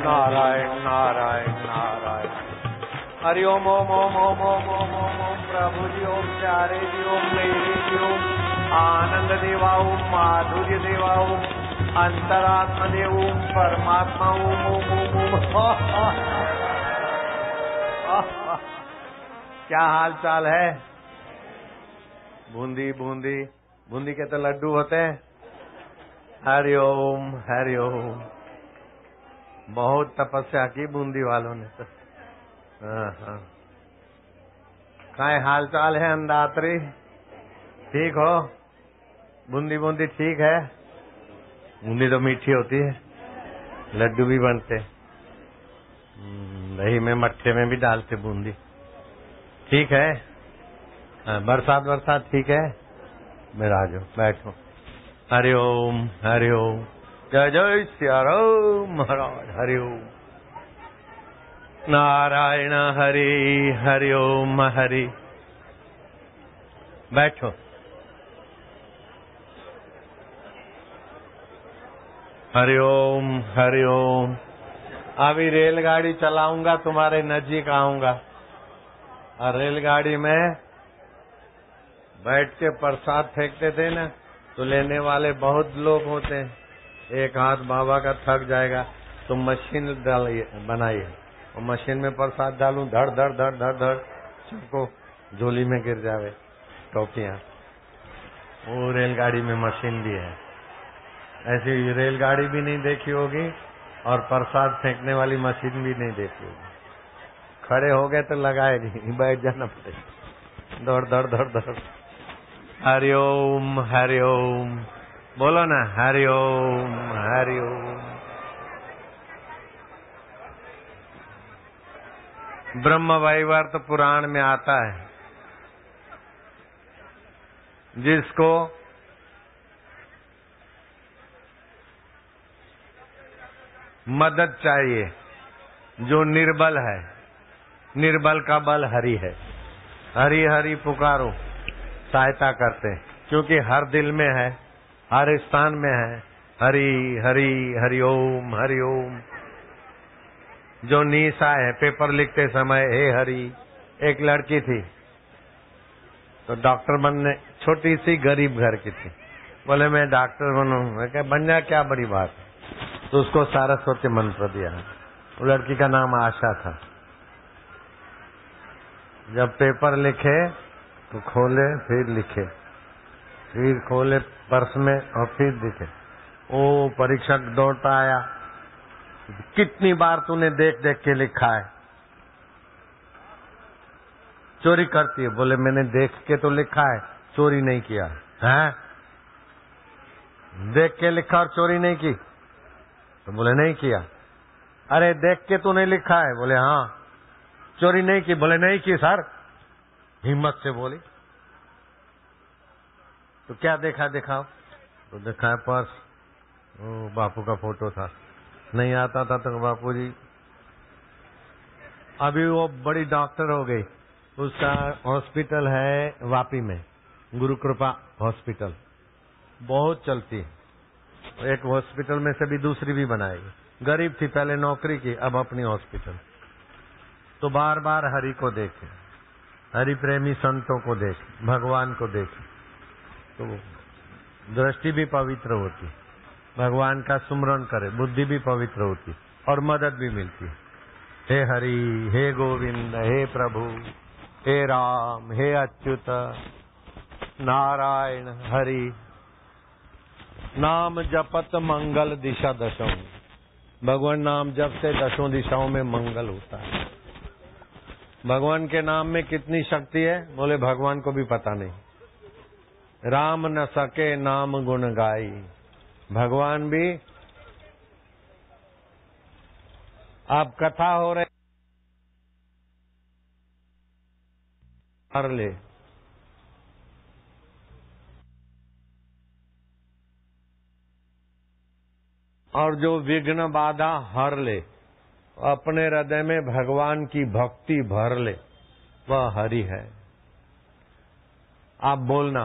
नारायण नारायण नारायण। हरि ओम ओम ओम ओम ओम ओम ओम ओम प्रभु जी ओम प्यारे जी ओम मेरे जी ओम आनंद देवा ओम माधुर्य देवा ओम अंतरात्मा देव ओम परमात्मा ओम ओम ओम ओम। क्या हाल चाल है? बूंदी बूंदी बूंदी के तो लड्डू होते हैं। हरि ओम हरि ओम। बहुत तपस्या की बूंदी वालों ने तो। हाँ। काय हाल चाल है अंदात्री? ठीक हो? बूंदी बूंदी ठीक है? बूंदी तो मीठी होती है, लड्डू भी बनते, दही में मट्ठे में भी डालते बूंदी। ठीक है? बरसात बरसात ठीक है? मेरा आ जाओ, बैठो। हरि ओम हरि ओम। जय जय सिया राम महाराज। हरि ओम। नारायण हरि हरि ओम हरि। बैठो। हरि ओम हरि ओम। अभी रेलगाड़ी चलाऊंगा, तुम्हारे नजीक आऊंगा और रेलगाड़ी में बैठ के प्रसाद फेंकते थे ना, तो लेने वाले बहुत लोग होते हैं। एक हाथ बाबा का थक जाएगा तो मशीन डालिए बनाइए और मशीन में प्रसाद डालूं, धड़ धड़ धड़ धड़ धड़ सबको झोली में गिर जावे टॉफियां। वो रेलगाड़ी में मशीन भी है। ऐसी रेलगाड़ी भी नहीं देखी होगी और प्रसाद फेंकने वाली मशीन भी नहीं देखी होगी। खड़े हो गए तो लगाए नहीं, बैठ जाना पड़ेगा, दौड़ दौड़ दौड़ दौड़। हरि ओम हरि ओम। बोलो ना हरि ओम हरि ओम। ब्रह्म वैवर्त पुराण में आता है, जिसको मदद चाहिए, जो निर्बल है, निर्बल का बल हरि है। हरि हरि पुकारो, सहायता करते हैं, क्योंकि हर दिल में है, हर स्थान में है। हरि हरि हरि ओम हरि ओम। जो नीसा है, पेपर लिखते समय हे हरि। एक लड़की थी तो डॉक्टर बनने, छोटी सी गरीब घर की थी, बोले मैं डॉक्टर बनूं। मैं क्या बन जा, क्या बड़ी बात है। तो उसको सारस्वती मंत्र दिया। वो लड़की का नाम आशा था। जब पेपर लिखे तो खोले फिर लिखे, फिर खोले पर्स में और फिर लिखे। ओ परीक्षक दौड़ता आया, कितनी बार तूने देख देख के लिखा है? चोरी करती है। बोले मैंने देख के तो लिखा है, चोरी नहीं किया है। देख के लिखा और चोरी नहीं की? तो बोले नहीं किया। अरे देख के तूने लिखा है? बोले हाँ। चोरी नहीं की? बोले नहीं की सर। हिम्मत से बोली। तो क्या देखा दिखाओ? तो देखा है पर्स, वो बापू का फोटो था। नहीं आता था तो बापू जी, अभी वो बड़ी डॉक्टर हो गई। उसका हॉस्पिटल है वापी में, गुरु कृपा हॉस्पिटल, बहुत चलती है। एक हॉस्पिटल में से भी दूसरी भी बनाएगी। गरीब थी, पहले नौकरी की, अब अपनी हॉस्पिटल। तो बार बार हरि को देखे, हरि प्रेमी संतों को देखे, भगवान को देखे, तो दृष्टि भी पवित्र होती, भगवान का सुमरन करे, बुद्धि भी पवित्र होती और मदद भी मिलती है। हे हरि, हे गोविंद, हे प्रभु, हे राम, हे अच्युत, नारायण हरि। नाम जपत मंगल दिशा दशों। भगवान नाम जप से दशों दिशाओं में मंगल होता है। भगवान के नाम में कितनी शक्ति है? बोले भगवान को भी पता नहीं। राम न सके नाम गुण गाई। भगवान भी, आप कथा हो रहे हर ले, और जो विघ्न बाधा हर ले, अपने हृदय में भगवान की भक्ति भर ले, वह हरि है। आप बोलना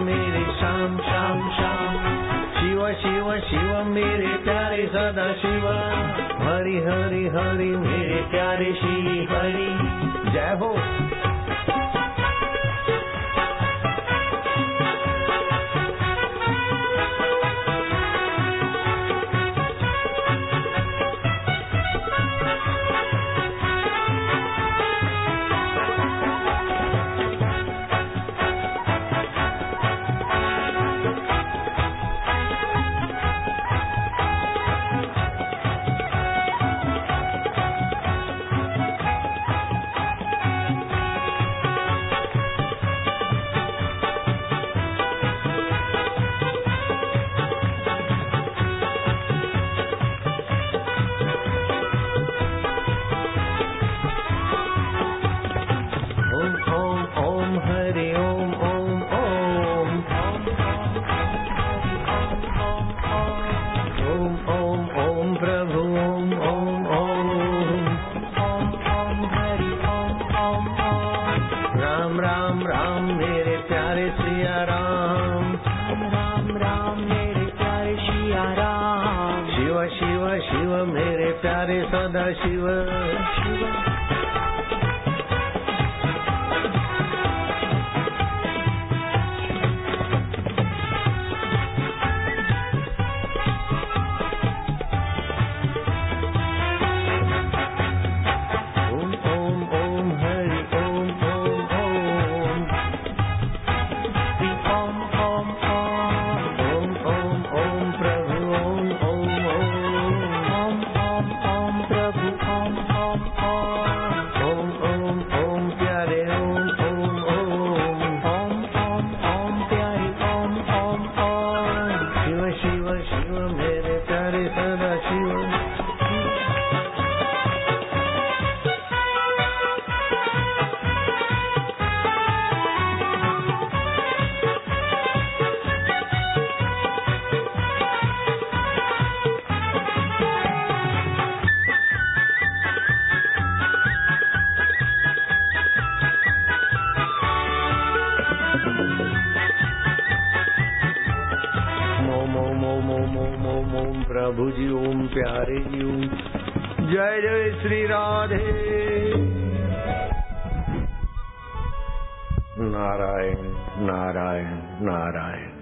मेरे श्याम श्याम श्याम। शिव शिव शिव मेरे प्यारे सदा शिव। हरि हरि हरि मेरे प्यारे श्री हरि। जय हो। प्रभु जी ओम प्यारे जी ओम। जय जय श्री राधे। नारायण नारायण नारायण।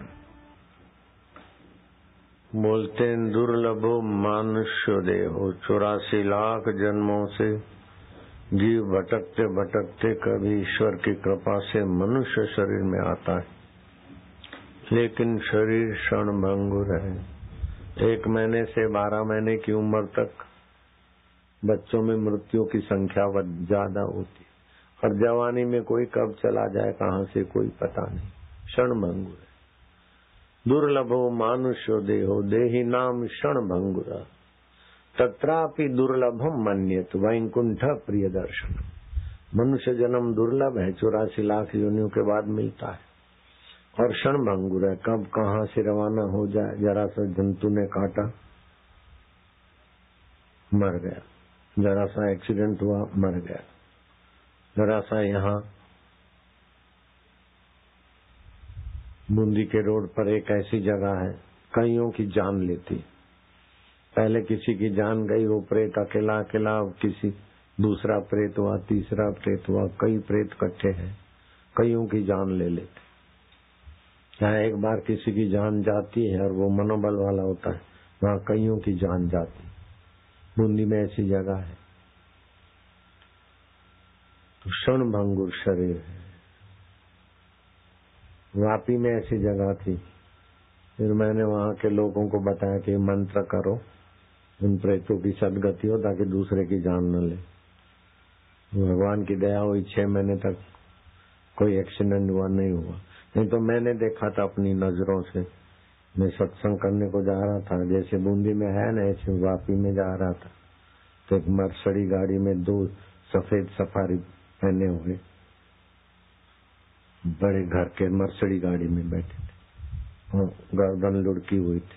बोलते हैं दुर्लभो मनुष्य देहो। 84 लाख जन्मों से जीव भटकते भटकते कभी ईश्वर की कृपा से मनुष्य शरीर में आता है, लेकिन शरीर क्षणभंगुर है। 1 महीने से 12 महीने की उम्र तक बच्चों में मृत्यु की संख्या ज्यादा होती है, और जवानी में कोई कब चला जाए कहाँ से कोई पता नहीं। क्षणभंगुर है। दुर्लभो मानुष्यो देहो देहि नाम क्षणभंगुर तत्रापि दुर्लभम मन्यत वैकुंठ प्रिय दर्शन। मनुष्य जन्म दुर्लभ है, 84 लाख योनियों के बाद मिलता है, और क्षणभंगुर है। कब कहाँ से रवाना हो जाए। जरा सा जंतु ने काटा, मर गया। जरा सा एक्सीडेंट हुआ, मर गया। जरा सा यहाँ बूंदी के रोड पर एक ऐसी जगह है, कईयों की जान लेती। पहले किसी की जान गई, वो प्रेत अकेला अकेला, किसी दूसरा प्रेत हुआ, तीसरा प्रेत हुआ, कई प्रेत इकट्ठे हैं, कईयों की जान ले लेते। जहाँ एक बार किसी की जान जाती है और वो मनोबल वाला होता है, वहाँ कईयों की जान जाती। बूंदी में ऐसी जगह है। तो क्षणभंगुर शरीर है। वापी में ऐसी जगह थी। फिर मैंने वहाँ के लोगों को बताया कि मंत्र करो, उन प्रेतों की सदगति हो ताकि दूसरे की जान न ले। भगवान की दया हुई, 6 महीने तक कोई एक्सीडेंट हुआ नहीं हुआ। नहीं तो मैंने देखा था अपनी नजरों से। मैं सत्संग करने को जा रहा था, जैसे बूंदी में है ना, ऐसे वापी में जा रहा था, तो एक मर्सडी गाड़ी में 2 सफेद सफारी पहने हुए बड़े घर के मर्सडी गाड़ी में बैठे थे, गर्दन लुढ़की हुई थी।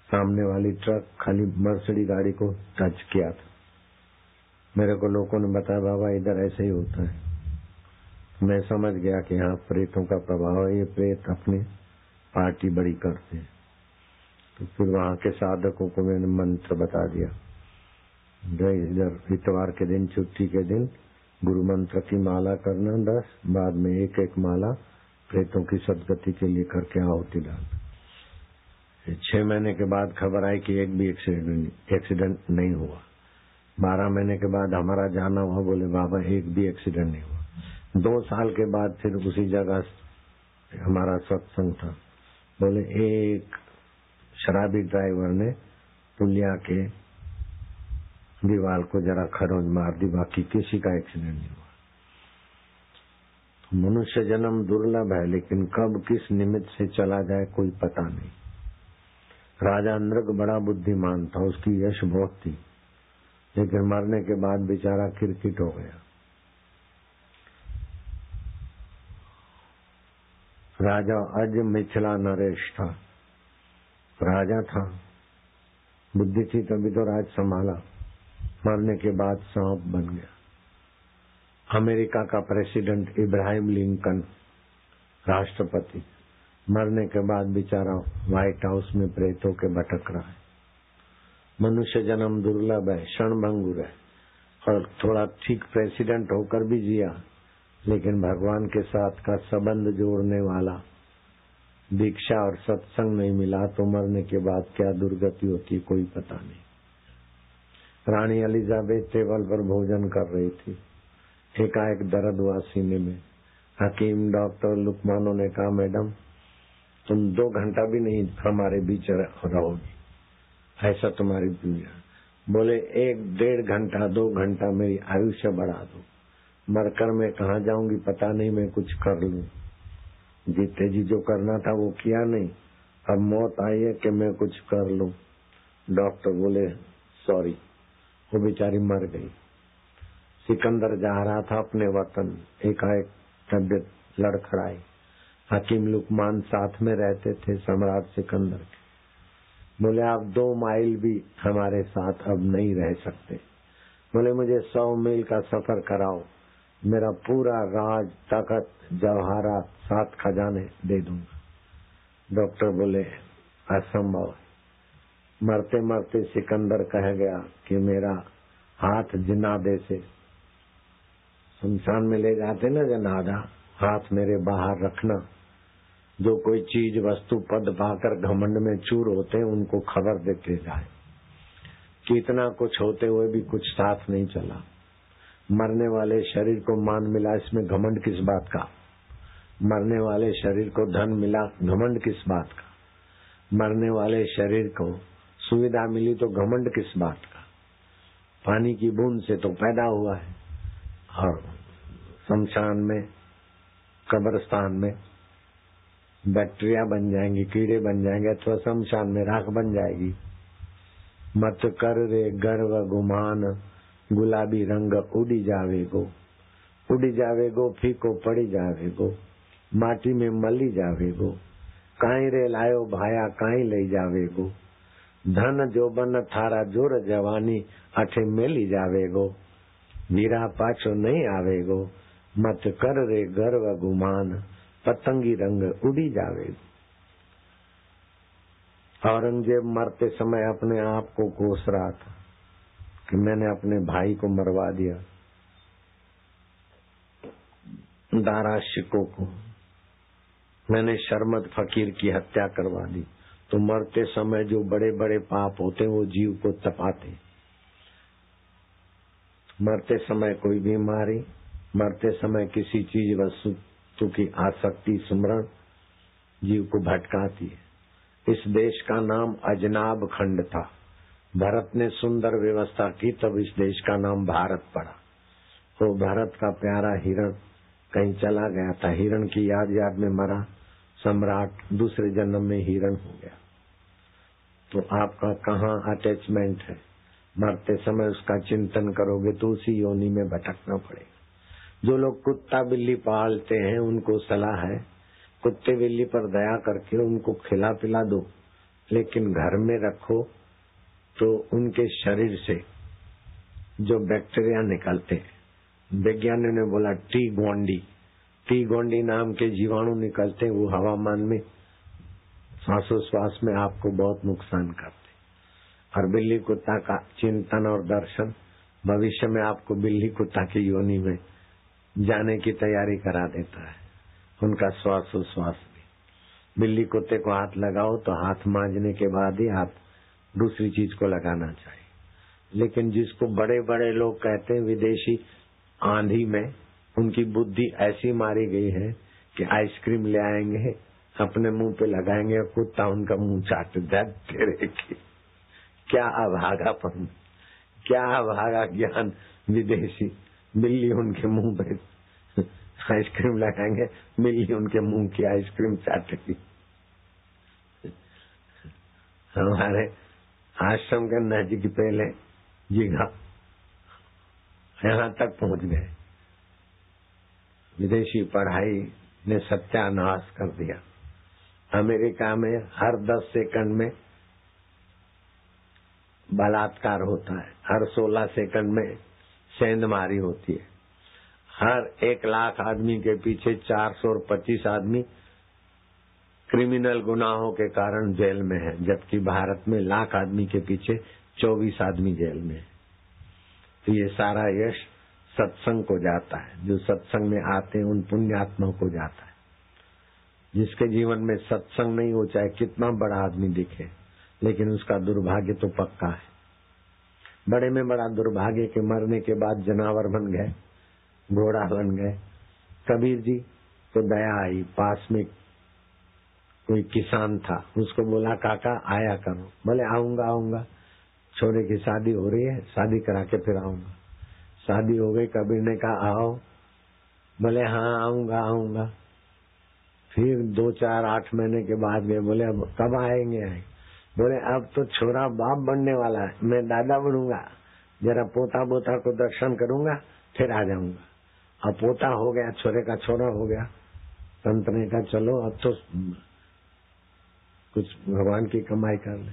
सामने वाली ट्रक खाली मर्सडी गाड़ी को टच किया था। मेरे को लोगों ने बताया, बाबा इधर ऐसे ही होता है। मैं समझ गया कि यहाँ प्रेतों का प्रभाव है, ये प्रेत अपनी पार्टी बड़ी करते हैं। तो फिर वहाँ के साधकों को मैंने मंत्र बता दिया, इधर इतवार के दिन, छुट्टी के दिन गुरु मंत्र की माला करना 10, बाद में एक एक माला प्रेतों की सदगति के लिए करके आहुति डालना। 6 महीने के बाद खबर आई कि एक भी एक्सीडेंट नहीं हुआ। 12 महीने के बाद हमारा जाना हुआ, बोले बाबा एक भी एक्सीडेंट नहीं हुआ। 2 साल के बाद फिर उसी जगह हमारा सत्संग था, बोले एक शराबी ड्राइवर ने पुलिया के दीवार को जरा खरोंच मार दी, बाकी किसी का एक्सीडेंट नहीं हुआ। तो मनुष्य जन्म दुर्लभ है, लेकिन कब किस निमित्त से चला जाए कोई पता नहीं। राजा नृग बड़ा बुद्धिमान था, उसकी यश बहुत थी, लेकिन मरने के बाद बेचारा किरकिट हो गया। राजा अज मिथिला नरेश था, राजा था, बुद्धि थी तभी तो राज संभाला, मरने के बाद सांप बन गया। अमेरिका का प्रेसिडेंट इब्राहिम लिंकन राष्ट्रपति, मरने के बाद बेचारा व्हाइट हाउस में प्रेतों के भटक रहा है। मनुष्य जन्म दुर्लभ है, क्षणभंगुर है, और थोड़ा ठीक प्रेसिडेंट होकर भी जिया, लेकिन भगवान के साथ का संबंध जोड़ने वाला दीक्षा और सत्संग नहीं मिला तो मरने के बाद क्या दुर्गति होती कोई पता नहीं। रानी एलिजाबेथ टेबल पर भोजन कर रही थी, एकाएक दर्द हुआ सीने में। हकीम डॉक्टर लुकमानों ने कहा, मैडम तुम 2 घंटा भी नहीं हमारे बीच रहोगी, ऐसा तुम्हारी दुनिया। बोले 1-1.5 घंटा 2 घंटा मेरी आयुष्य बढ़ा दो, मरकर मैं कहाँ जाऊंगी पता नहीं, मैं कुछ कर लूं। जीते जी जो करना था वो किया नहीं, अब मौत आई है कि मैं कुछ कर लूं। डॉक्टर बोले सॉरी, वो बेचारी मर गई। सिकंदर जा रहा था अपने वतन, एकाएक तबियत लड़खड़ाई। हकीम लुकमान साथ में रहते थे सम्राट सिकंदर के, बोले आप 2 माइल भी हमारे साथ अब नहीं रह सकते। बोले मुझे 100 मील का सफर कराओ, मेरा पूरा राज ताकत जवाहरात 7 खजाने दे दूंगा। डॉक्टर बोले असंभव। मरते मरते सिकंदर कह गया कि मेरा हाथ जिनादे से शमशान में ले जाते ना जनाजा, हाथ मेरे बाहर रखना। जो कोई चीज वस्तु पद पाकर घमंड में चूर होते हैं उनको खबर देते जाए कि इतना कुछ होते हुए भी कुछ साथ नहीं चला। मरने वाले शरीर को मान मिला, इसमें घमंड किस बात का। मरने वाले शरीर को धन मिला, घमंड किस बात का। मरने वाले शरीर को सुविधा मिली तो घमंड किस बात का। पानी की बूंद से तो पैदा हुआ है, और शमशान में कब्रिस्तान में बैक्टीरिया बन जाएंगी, कीड़े बन जाएंगे, अथवा शमशान में राख बन जाएगी। मत कर रे गर्व गुमान, गुलाबी रंग उड़ी जावेगो, उड़ी जावेगो फीको पड़ी जावेगो, माटी में मली जावेगो। काई रे लायो भाया काई ले जावेगो, धन जोबन थारा जोर जवानी अठे मेली जावेगो, वीरा पाछो नहीं आवेगो। मत कर रे गर्व गुमान, पतंगी रंग उड़ी जावेगो। औरंगजेब मरते समय अपने आप को कोस रहा था कि मैंने अपने भाई को मरवा दिया, दारा शिकोह को मैंने शर्मद फकीर की हत्या करवा दी। तो मरते समय जो बड़े बड़े पाप होते वो जीव को तपाते। मरते समय कोई बीमारी, मरते समय किसी चीज वस्तु की आसक्ति स्मरण जीव को भटकाती है। इस देश का नाम अजनाब खंड था, भरत ने सुंदर व्यवस्था की तब इस देश का नाम भारत पड़ा। तो भारत का प्यारा हिरण कहीं चला गया था, हिरण की याद में मरा, सम्राट दूसरे जन्म में हिरण हो गया। तो आपका कहाँ अटैचमेंट है, मरते समय उसका चिंतन करोगे तो उसी योनि में भटकना पड़ेगा। जो लोग कुत्ता बिल्ली पालते हैं उनको सलाह है कुत्ते बिल्ली पर दया करके उनको खिला पिला दो, लेकिन घर में रखो तो उनके शरीर से जो बैक्टीरिया निकलते हैं, वैज्ञानिकों ने बोला टी ग्वांडी, टी गोंडी नाम के जीवाणु निकलते, वो हवामान में श्वासोश्वास में आपको बहुत नुकसान करते। और बिल्ली कुत्ता का चिंतन और दर्शन भविष्य में आपको बिल्ली कुत्ता की योनि में जाने की तैयारी करा देता है। उनका श्वासोश्वास भी, बिल्ली कुत्ते को हाथ लगाओ तो हाथ मांजने के बाद ही आप दूसरी चीज को लगाना चाहिए। लेकिन जिसको बड़े बड़े लोग कहते हैं विदेशी आंधी में, उनकी बुद्धि ऐसी मारी गई है कि आइसक्रीम ले आएंगे, अपने मुंह पे लगाएंगे और कुत्ता उनका मुंह चाट देगी। क्या अभागापन, क्या अभागा ज्ञान। विदेशी बिल्ली उनके मुंह पे आइसक्रीम लगाएंगे, बिल्ली उनके मुंह की आइसक्रीम चाटेगी। हमारे आश्रम के नजदीक पहले जीघा यहाँ तक पहुंच गए। विदेशी पढ़ाई ने सत्यानाश कर दिया। अमेरिका में हर 10 सेकंड में बलात्कार होता है, हर 16 सेकंड में सेंधमारी होती है, हर 1 लाख आदमी के पीछे 425 आदमी क्रिमिनल गुनाहों के कारण जेल में है, जबकि भारत में लाख आदमी के पीछे 24 आदमी जेल में है। तो ये सारा यश सत्संग को जाता है। जो सत्संग में आते हैं उन पुण्यात्माओं को जाता है। जिसके जीवन में सत्संग नहीं हो, चाहे कितना बड़ा आदमी दिखे, लेकिन उसका दुर्भाग्य तो पक्का है। बड़े में बड़ा दुर्भाग्य के मरने के बाद जनावर बन गए, घोड़ा बन गए। कबीर जी को दया आई, पास में कोई किसान था, उसको बोला काका आया करो। बोले आऊंगा आऊंगा, छोरे की शादी हो रही है, शादी करा के फिर आऊंगा। शादी हो गई, कबीर ने कहा आओ। बोले हाँ आऊंगा आऊंगा। फिर 2, 4, 8 महीने के बाद गए। बोले अब कब आएंगे? बोले अब तो छोरा बाप बनने वाला है, मैं दादा बनूंगा, जरा पोता बोता को दर्शन करूंगा फिर आ जाऊंगा। अब पोता हो गया, छोरे का छोरा हो गया। संत ने कहा चलो अब तो कुछ भगवान की कमाई कर ले।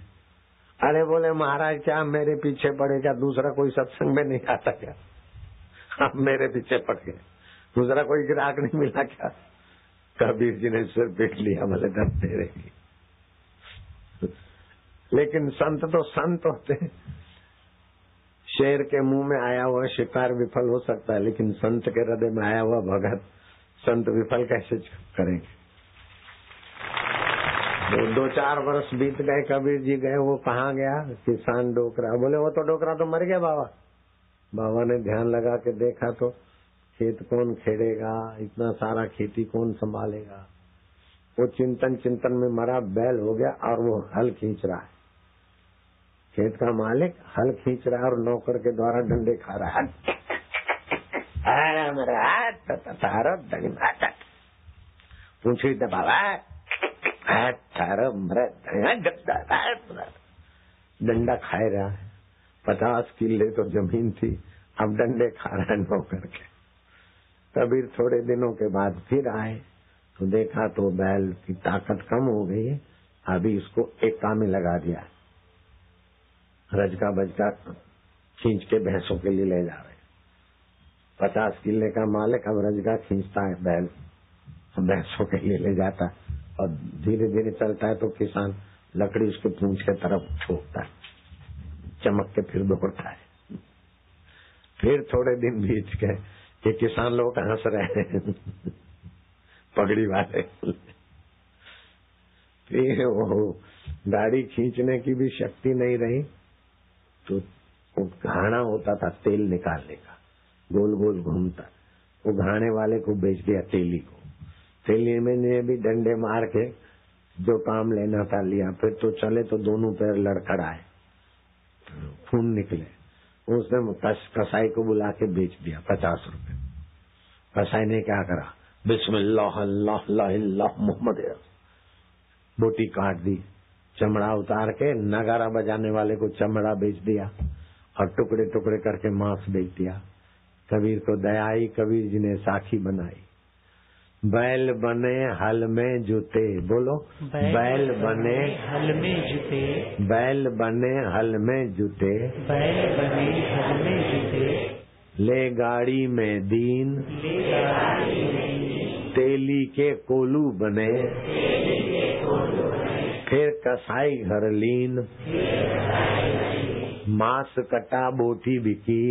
अरे बोले महाराज क्या मेरे पीछे पड़े, क्या दूसरा कोई सत्संग में नहीं आता क्या? आप मेरे पीछे पड़ गए, दूसरा कोई ग्राहक नहीं मिला क्या? कबीर जी ने सिर पीट लिया, बोले डरते रहेगी। लेकिन संत तो संत होते हैं। शेर के मुंह में आया हुआ शिकार विफल हो सकता है, लेकिन संत के हृदय में आया हुआ भगत संत विफल कैसे करेंगे? 2-4 वर्ष बीत गए, कबीर जी गए, वो कहाँ गया? किसान डोकरा। बोले वो तो डोकरा तो मर गया बाबा। बाबा ने ध्यान लगा के देखा तो खेत कौन खेड़ेगा, इतना सारा खेती कौन संभालेगा। वो चिंतन में मरा, बैल हो गया और वो हल खींच रहा है। खेत का मालिक हल खींच रहा है और नौकर के द्वारा डंडे खा रहा है। पूछी दबावा डंडा खाए रहा है। 50 किले तो जमीन थी, अब डंडे खा रहा है नौकर के। कबीर थोड़े दिनों के बाद फिर आए तो देखा तो बैल की ताकत कम हो गई है, अभी इसको एक काम में लगा दिया। रजका बजका खींच के भैंसों के लिए ले जा रहे। 50 किले का मालिक अब रजका खींचता है, बैल भैंसों के लिए ले जाता है और धीरे धीरे चलता है तो किसान लकड़ी उसके पूंछ के तरफ ठोकता है, चमक के फिर दौड़ता है। फिर थोड़े दिन बीत गए, ये किसान लोग हंस रहे हैं पगड़ी वाले। फिर वो गाड़ी खींचने की भी शक्ति नहीं रही तो घाना होता था तेल निकालने का, गोल गोल घूमता, वो घाने वाले को बेच दिया तेली को। तेली में ने भी डंडे मार के जो काम लेना था लिया। फिर तो चले तो दोनों पैर लड़खड़ाए, खून निकले। उसने कसाई को बुला के बेच दिया 50 रुपए। कसाई ने क्या करा, बिस्मिल्लाह अल्लाह ला इलाहा मोहम्मद, बोटी काट दी, चमड़ा उतार के नगारा बजाने वाले को चमड़ा बेच दिया और टुकड़े टुकड़े करके मांस बेच दिया। कबीर को दया आई, कबीर जी ने साखी बनाई। बैल बने हल में जूते, बोलो बैल बने हल में जूते, बैल बने हल में जूते, बैल बने हल में जूते, ले गाड़ी में दीन, ले गाड़ी में दीन, तेली के कोलू बने, फिर कसाई घर लीन, मांस कटा बोटी बिकी,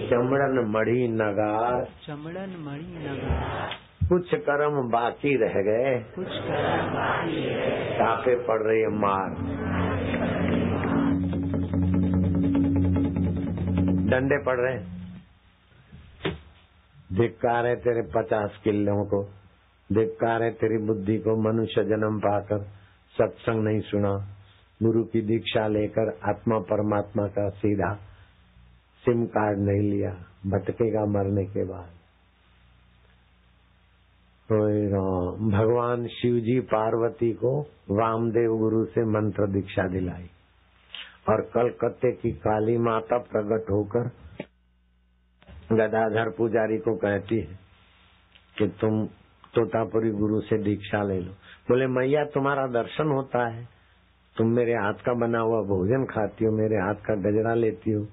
चमड़न मढ़ी नगार, चमड़न मणि नगार, कुछ कर्म बाकी रह गए, कुछ कर्म बाकी है, टापे पड़ रही है मार, डंडे पड़ रहे, धिक्कार है तेरे 50 किलों को, धिक्कार है तेरी बुद्धि को, मनुष्य जन्म पाकर सत्संग नहीं सुना, गुरु की दीक्षा लेकर आत्मा परमात्मा का सीधा सिम कार्ड नहीं लिया, भटकेगा मरने के बाद। राम भगवान शिव जी पार्वती को वामदेव गुरु से मंत्र दीक्षा दिलाई और कलकत्ते की काली माता प्रकट होकर गदाधर पुजारी को कहती है कि तुम तोतापुरी गुरु से दीक्षा ले लो। बोले मैया तुम्हारा दर्शन होता है, तुम मेरे हाथ का बना हुआ भोजन खाती हो, मेरे हाथ का गजरा लेती हो,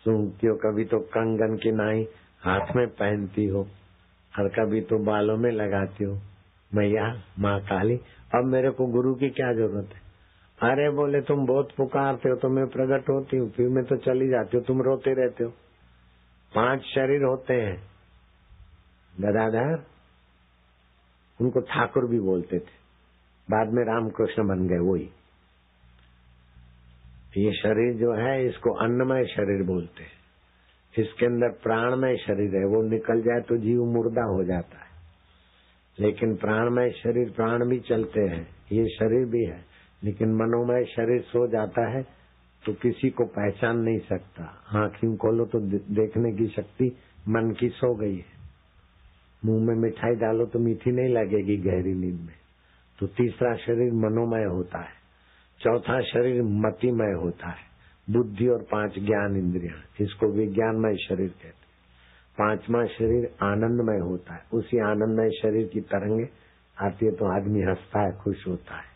सूंघती हो, कभी तो कंगन की नाई हाथ में पहनती हो और कभी तो बालों में लगाती हो। मैया माँ काली, अब मेरे को गुरु की क्या जरूरत है? अरे बोले तुम बहुत पुकारते हो तो मैं प्रकट होती हूँ, फिर मैं तो चली जाती हूँ, तुम रोते रहते हो। 5 शरीर होते हैं। गदाधर उनको ठाकुर भी बोलते थे, बाद में रामकृष्ण बन गए वही। ये शरीर जो है इसको अन्नमय शरीर बोलते हैं, इसके अंदर प्राणमय शरीर है, वो निकल जाए तो जीव मुर्दा हो जाता है, लेकिन प्राणमय शरीर, प्राण भी चलते हैं, ये शरीर भी है, लेकिन मनोमय शरीर सो जाता है तो किसी को पहचान नहीं सकता। आँखें खोलो तो देखने की शक्ति मन की सो गई है, मुंह में मिठाई डालो तो मीठी नहीं लगेगी गहरी नींद में। तो तीसरा शरीर मनोमय होता है, चौथा शरीर मतिमय होता है, बुद्धि और 5 ज्ञान इंद्रियां, इसको विज्ञानमय शरीर कहते हैं। 5वां शरीर आनंदमय होता है, उसी आनंदमय शरीर की तरंगे आती है तो आदमी हंसता है, खुश होता है,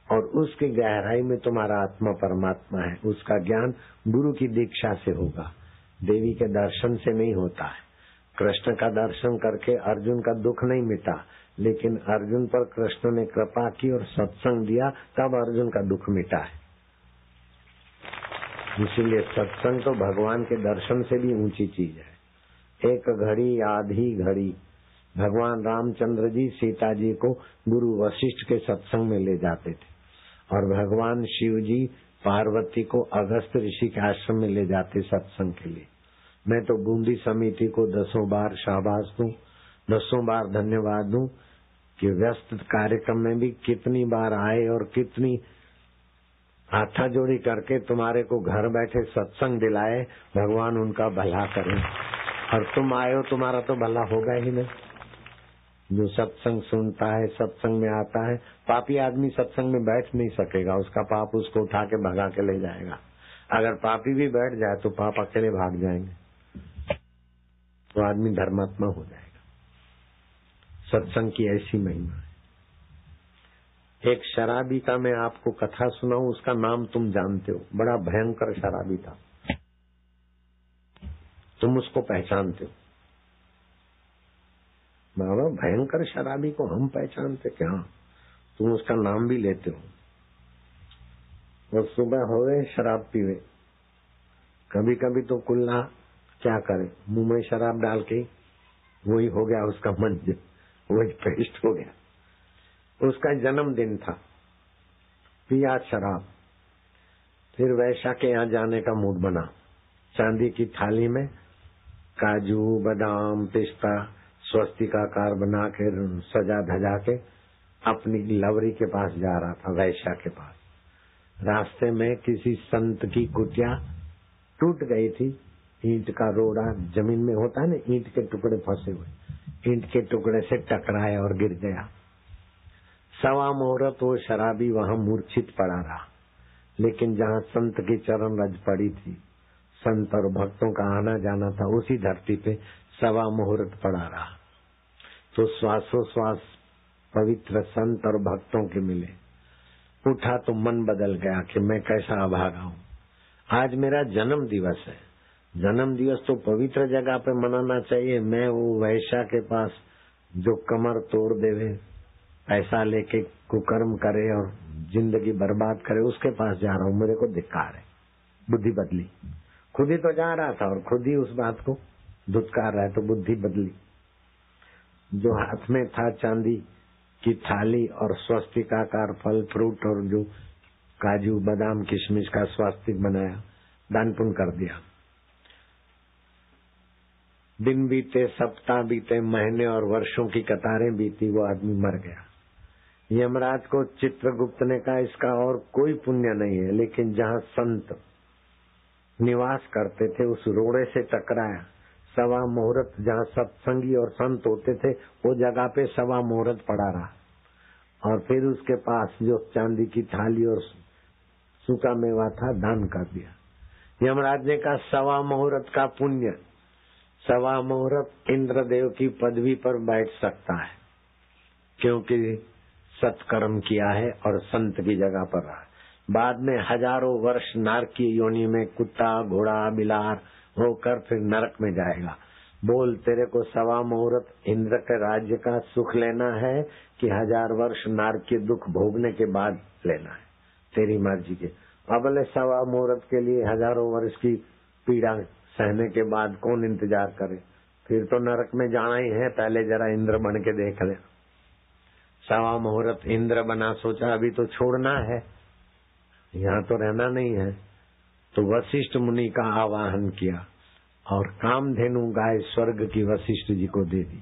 और उसकी गहराई में तुम्हारा आत्मा परमात्मा है। उसका ज्ञान गुरु की दीक्षा से होगा, देवी के दर्शन से नहीं होता है। कृष्ण का दर्शन करके अर्जुन का दुख नहीं मिटा, लेकिन अर्जुन पर कृष्ण ने कृपा की और सत्संग दिया, तब अर्जुन का दुख मिटा है। इसीलिए सत्संग तो भगवान के दर्शन से भी ऊंची चीज है। एक घड़ी आधी घड़ी भगवान रामचंद्र जी सीता जी को गुरु वशिष्ठ के सत्संग में ले जाते थे, और भगवान शिव जी पार्वती को अगस्त ऋषि के आश्रम में ले जाते सत्संग के लिए। मैं तो बूंदी समिति को 10 बार शाबाश दूं, 10 बार धन्यवाद दूं कि व्यस्त कार्यक्रम में भी कितनी बार आए और कितनी हाथाजोड़ी करके तुम्हारे को घर बैठे सत्संग दिलाए। भगवान उनका भला करे, और तुम आए हो तुम्हारा तो भला होगा ही नहीं। जो सत्संग सुनता है, सत्संग में आता है, पापी आदमी सत्संग में बैठ नहीं सकेगा, उसका पाप उसको उठा के भगा के ले जाएगा। अगर पापी भी बैठ जाए तो पाप अकेले भाग जाएंगे, तो आदमी धर्मात्मा हो जाएगा। सत्संग की ऐसी महिमा है। एक शराबी का मैं आपको कथा सुनाऊं, उसका नाम तुम जानते हो, बड़ा भयंकर शराबी था, तुम उसको पहचानते हो। बाबा भयंकर शराबी को हम पहचानते क्या? तुम उसका नाम भी लेते हो। वो सुबह हो गए शराब पीवे, कभी कभी तो कुल्ला क्या करे, मुंह में शराब डाल के वही हो गया उसका मंज, वही पेस्ट हो गया। उसका जन्मदिन था, पिया शराब, फिर वैशा के यहाँ जाने का मूड बना। चांदी की थाली में काजू बादाम पिस्ता स्वस्तिकाकार बना के सजा धजा के अपनी लवरी के पास जा रहा था, वैशा के पास। रास्ते में किसी संत की कुटिया टूट गई थी, ईंट का रोड़ा जमीन में होता है ना, ईंट के टुकड़े फंसे हुए, ईंट के टुकड़े से टकराया और गिर गया। सवा मुहूर्त वो शराबी वहां मूर्छित पड़ा रहा, लेकिन जहां संत की चरण रज पड़ी थी, संत और भक्तों का आना जाना था, उसी धरती पे सवा मुहूर्त पड़ा रहा। तो श्वासोश्वास पवित्र संत और भक्तों के मिले। उठा तो मन बदल गया कि मैं कैसा अभागा हूँ, आज मेरा जन्म दिवस है, जन्म दिवस तो पवित्र जगह पे मनाना चाहिए। मैं वो वैश्या के पास जो कमर तोड़ देवे, पैसा लेके कुकर्म करे और जिंदगी बर्बाद करे, उसके पास जा रहा हूँ, मेरे को धिक्कार है। बुद्धि बदली। खुद ही तो जा रहा था और खुद ही उस बात को धुतकार रहा है, तो बुद्धि बदली। जो हाथ में था चांदी की थाली और स्वस्तिकाकार फल फ्रूट और जो काजू बादाम किशमिश का स्वास्तिक बनाया, दान पुण्य कर दिया। दिन बीते, सप्ताह बीते, महीने और वर्षों की कतारें बीती, वो आदमी मर गया। यमराज को चित्रगुप्त ने कहा इसका और कोई पुण्य नहीं है, लेकिन जहाँ संत निवास करते थे उस रोड़े से टकराया। सवा मुहूर्त जहाँ सत्संगी और संत होते थे वो जगह पे सवा मुहूर्त पड़ा रहा, और फिर उसके पास जो चांदी की थाली और सूखा मेवा था दान कर दिया। यमराज ने कहा सवा मुहूर्त का पुण्य, सवा मुहूर्त इंद्रदेव की पदवी पर बैठ सकता है, क्योंकि सत्कर्म किया है और संत की जगह पर रहा। बाद में हजारों वर्ष नारकीय योनि में कुत्ता घोड़ा बिलार होकर फिर नरक में जाएगा। बोल, तेरे को सवा मुहूर्त इंद्र के राज्य का सुख लेना है कि 1000 वर्ष नारकीय दुख भोगने के बाद लेना है? तेरी मर्जी के। अबले सवा मुहूर्त के लिए हजारों वर्ष की पीड़ा सहने के बाद कौन इंतजार करे? फिर तो नरक में जाना ही है, पहले जरा इंद्र बन के देख ले। सवा मुहूर्त इंद्र बना, सोचा अभी तो छोड़ना है, यहाँ तो रहना नहीं है। तो वशिष्ठ मुनि का आवाहन किया और कामधेनु गाय स्वर्ग की वशिष्ठ जी को दे दी।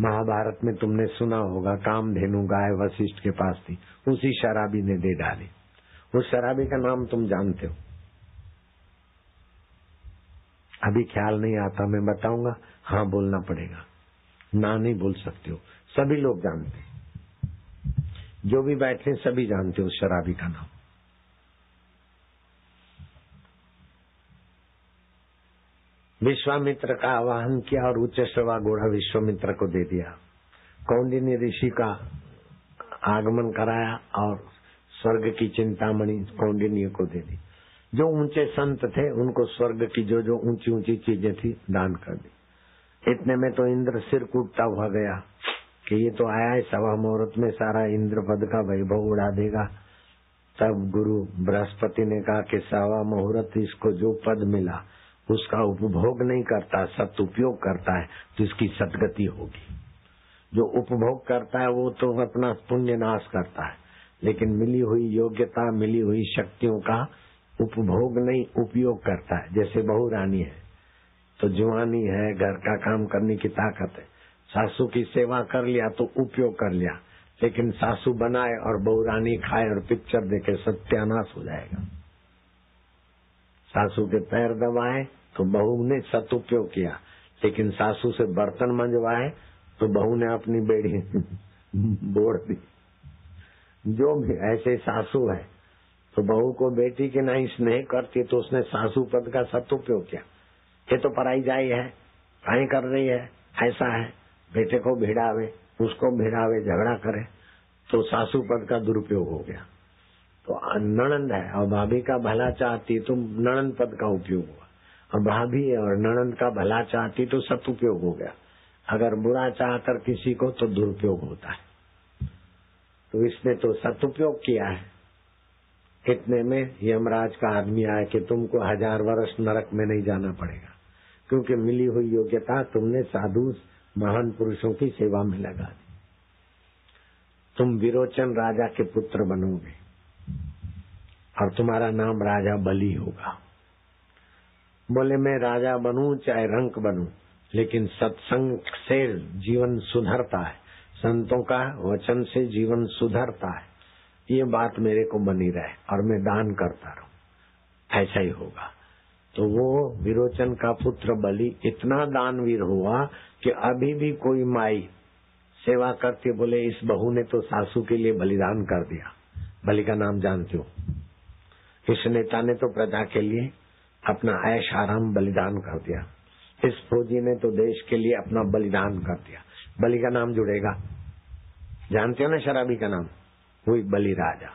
महाभारत में तुमने सुना होगा, कामधेनु गाय वशिष्ठ के पास थी, उसी शराबी ने दे डाली। उस शराबी का नाम तुम जानते हो? अभी ख्याल नहीं आता, मैं बताऊंगा। हाँ बोलना पड़ेगा, ना नहीं बोल सकते हो। सभी लोग जानते, जो भी बैठे सभी जानते हो उस शराबी का नाम। विश्वामित्र का आवाहन किया और उच्च श्रवा घोड़ा विश्वामित्र को दे दिया। कौंडिन्य ऋषि का आगमन कराया और स्वर्ग की चिंतामणि कौंडिन्य को दे दी। जो ऊंचे संत थे उनको स्वर्ग की जो जो ऊंची ऊंची चीजें थी दान कर दी। इतने में तो इंद्र सिर कूटता हुआ गया कि ये तो आया है सवा मुहूर्त में सारा इंद्र पद का वैभव उड़ा देगा। तब गुरु बृहस्पति ने कहा कि सवा मुहूर्त इसको जो पद मिला उसका उपभोग नहीं करता, सदुपयोग करता है, तो इसकी सदगति होगी। जो उपभोग करता है वो तो अपना पुण्य नाश करता है, लेकिन मिली हुई योग्यता, मिली हुई शक्तियों का उपभोग नहीं, उपयोग करता है। जैसे बहू रानी है तो जवानी है, घर का काम करने की ताकत है, सासू की सेवा कर लिया तो उपयोग कर लिया, लेकिन सासू बनाए और बहू रानी खाए और पिक्चर देखे, सत्यानाश हो जाएगा। सासू के पैर दबाए तो बहू ने सदुपयोग किया, लेकिन सासू से बर्तन मंजवाए तो बहू ने अपनी बेड़ी बोड़ दी। जो भी ऐसे सासू है तो बहू को बेटी के नहीं स्नेह करती तो उसने सासू पद का सदुपयोग किया। ये तो पराई जाई है, काहे कर रही है, ऐसा है, बेटे को भिड़ावे, उसको भिड़ावे, झगड़ा करे, तो सासू पद का दुरुपयोग हो गया। तो नणंद है और भाभी का भला चाहती तो नणंद पद का उपयोग हुआ, और भाभी और नणंद का भला चाहती तो सदुपयोग हो गया। अगर बुरा चाहकर किसी को तो दुरुपयोग होता है। तो इसने तो सदुपयोग किया है। इतने में यमराज का आदमी आया कि तुमको 1000 वर्ष नरक में नहीं जाना पड़ेगा, क्योंकि मिली हुई योग्यता तुमने साधु महान पुरुषों की सेवा में लगा दी। तुम विरोचन राजा के पुत्र बनोगे और तुम्हारा नाम राजा बलि होगा। बोले मैं राजा बनूं चाहे रंक बनूं, लेकिन सत्संग से जीवन सुधरता है, संतों का वचन से जीवन सुधरता है, ये बात मेरे को बनी रहे और मैं दान करता रहूं, ऐसा ही होगा। तो वो विरोचन का पुत्र बलि इतना दानवीर हुआ कि अभी भी कोई माई सेवा करती, बोले इस बहू ने तो सासू के लिए बलिदान कर दिया। बलि का नाम जानते हो? इस नेता ने तो प्रजा के लिए अपना ऐश आराम बलिदान कर दिया। इस फौजी ने तो देश के लिए अपना बलिदान कर दिया। बलि का नाम जुड़ेगा, जानते हो ना शराबी का नाम? वही बलि राजा।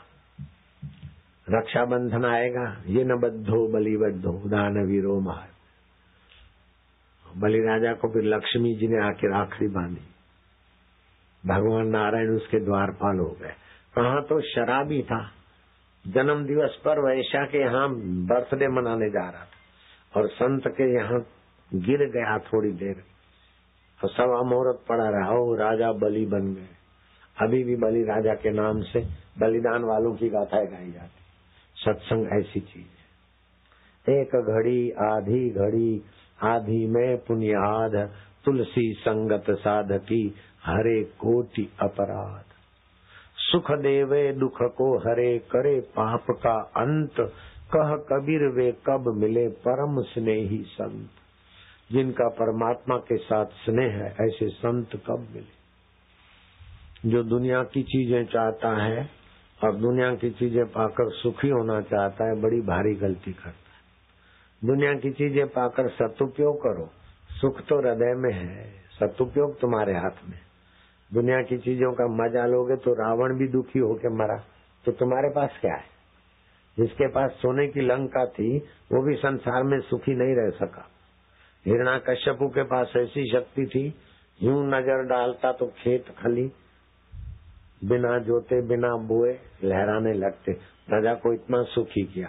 रक्षाबंधन आएगा, ये न बद्धो बलि बद्धो दानवीरो मार, बलिराजा को फिर लक्ष्मी जी ने आके राखड़ी बांधी, भगवान नारायण उसके द्वारपाल हो गए। कहाँ तो शराबी था, जन्म दिवस पर वैश्या के यहाँ बर्थडे मनाने जा रहा था और संत के यहाँ गिर गया थोड़ी देर, तो सवा मुहूर्त पड़ा रहा, ओ राजा बलि बन गए। अभी भी बलि राजा के नाम से बलिदान वालों की गाथाएं गाई जाती। सत्संग ऐसी चीज है। एक घड़ी आधी घड़ी आधी में पुण्याद, तुलसी संगत साधकी हरे कोटि अपराध। सुख देवे दुख को हरे करे पाप का अंत, कह कबीर वे कब मिले परम स्नेही संत। जिनका परमात्मा के साथ स्नेह है ऐसे संत कब मिले। जो दुनिया की चीजें चाहता है और दुनिया की चीजें पाकर सुखी होना चाहता है, बड़ी भारी गलती करता है। दुनिया की चीजें पाकर सदुपयोग करो, सुख तो हृदय में है, सदुपयोग तुम्हारे हाथ में। दुनिया की चीजों का मजा लोगे तो रावण भी दुखी होके मरा, तो तुम्हारे पास क्या है। जिसके पास सोने की लंका थी वो भी संसार में सुखी नहीं रह सका। हिरण्याकश्यपु के पास ऐसी शक्ति थी, यूं नजर डालता तो खेत खली बिना जोते बिना बोए लहराने लगते। राजा को इतना सुखी किया,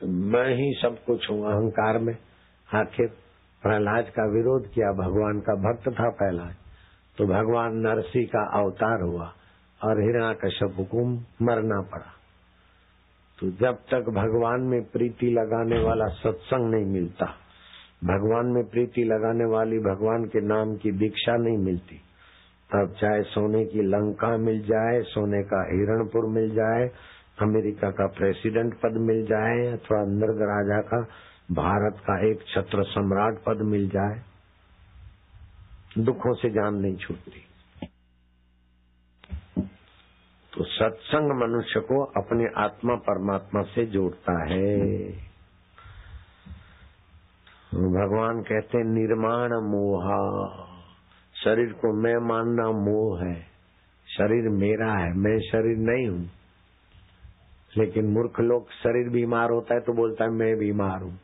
तो मैं ही सब कुछ हूँ अहंकार में। आखिर प्रहलाद का विरोध किया, भगवान का भक्त था प्रहलाद, तो भगवान नरसिंह का अवतार हुआ और हिरण्याकश्यपु को मरना पड़ा। तो जब तक भगवान में प्रीति लगाने वाला सत्संग नहीं मिलता, भगवान में प्रीति लगाने वाली भगवान के नाम की दीक्षा नहीं मिलती, तब चाहे सोने की लंका मिल जाए, सोने का हिरणपुर मिल जाए, अमेरिका का प्रेसिडेंट पद मिल जाए अथवा नर्ग राजा का भारत का एक छत्र सम्राट पद मिल जाए, दुखों से जान नहीं छूटती। तो सत्संग मनुष्य को अपने आत्मा परमात्मा से जोड़ता है। भगवान कहते हैं निर्माण मोहा, शरीर को मैं मानना मोह है। शरीर मेरा है, मैं शरीर नहीं हूँ। लेकिन मूर्ख लोग, शरीर बीमार होता है तो बोलता है मैं बीमार हूँ,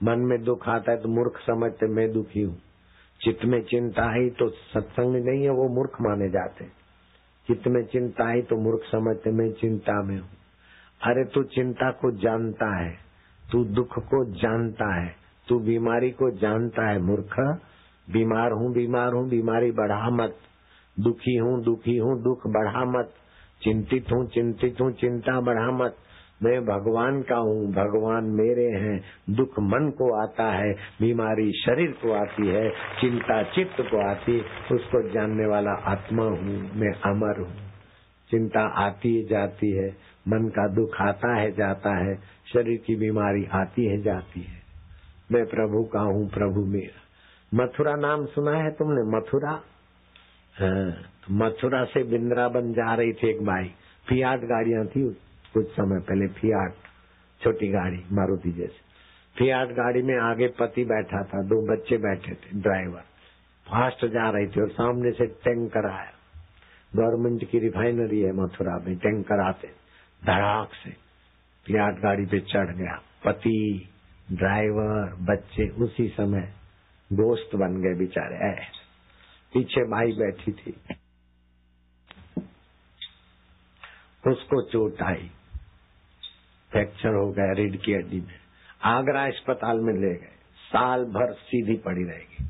मन में दुख आता है तो मूर्ख समझते मैं दुखी हूँ। चित्त में चिंता आई तो सत्संग नहीं है, वो मूर्ख माने जाते। चित्त में चिंता आई तो मूर्ख समझते मैं चिंता में हूँ। अरे तू चिंता को जानता है, तू दुख को जानता है, तू बीमारी को जानता है। मूर्ख, बीमार हूँ बीमारी बढ़ा मत, दुखी हूँ दुख बढ़ा मत, चिंतित हूँ चिंता बढ़ा मत। मैं भगवान का हूँ, भगवान मेरे हैं। दुख मन को आता है, बीमारी शरीर को आती है, चिंता चित्त को आती, उसको जानने वाला आत्मा हूँ, मैं अमर हूँ। चिंता आती है जाती है, मन का दुख आता है जाता है, शरीर की बीमारी आती है जाती है। मैं प्रभु का हूँ, प्रभु मेरा। मथुरा नाम सुना है तुमने? मथुरा, हाँ, तो मथुरा से वृंदावन जा रही थी एक बाई, फियाट गाड़ियां थी कुछ समय पहले, फियाट छोटी गाड़ी मारुति जैसे। फियाट गाड़ी में आगे पति बैठा था, 2 बच्चे बैठे थे, ड्राइवर फास्ट जा रही थी और सामने से टैंकर आया। गवर्नमेंट की रिफाइनरी है मथुरा में, टैंकर आते धड़ाक से फियाट गाड़ी पे चढ़ गया। पति, ड्राइवर, बच्चे उसी समय दोस्त बन गए बेचारे। पीछे भाई बैठी थी, उसको चोट आई, फ्रैक्चर हो गया रीढ़ की हड्डी में। आगरा अस्पताल में ले गए, साल भर सीधी पड़ी रहेगी,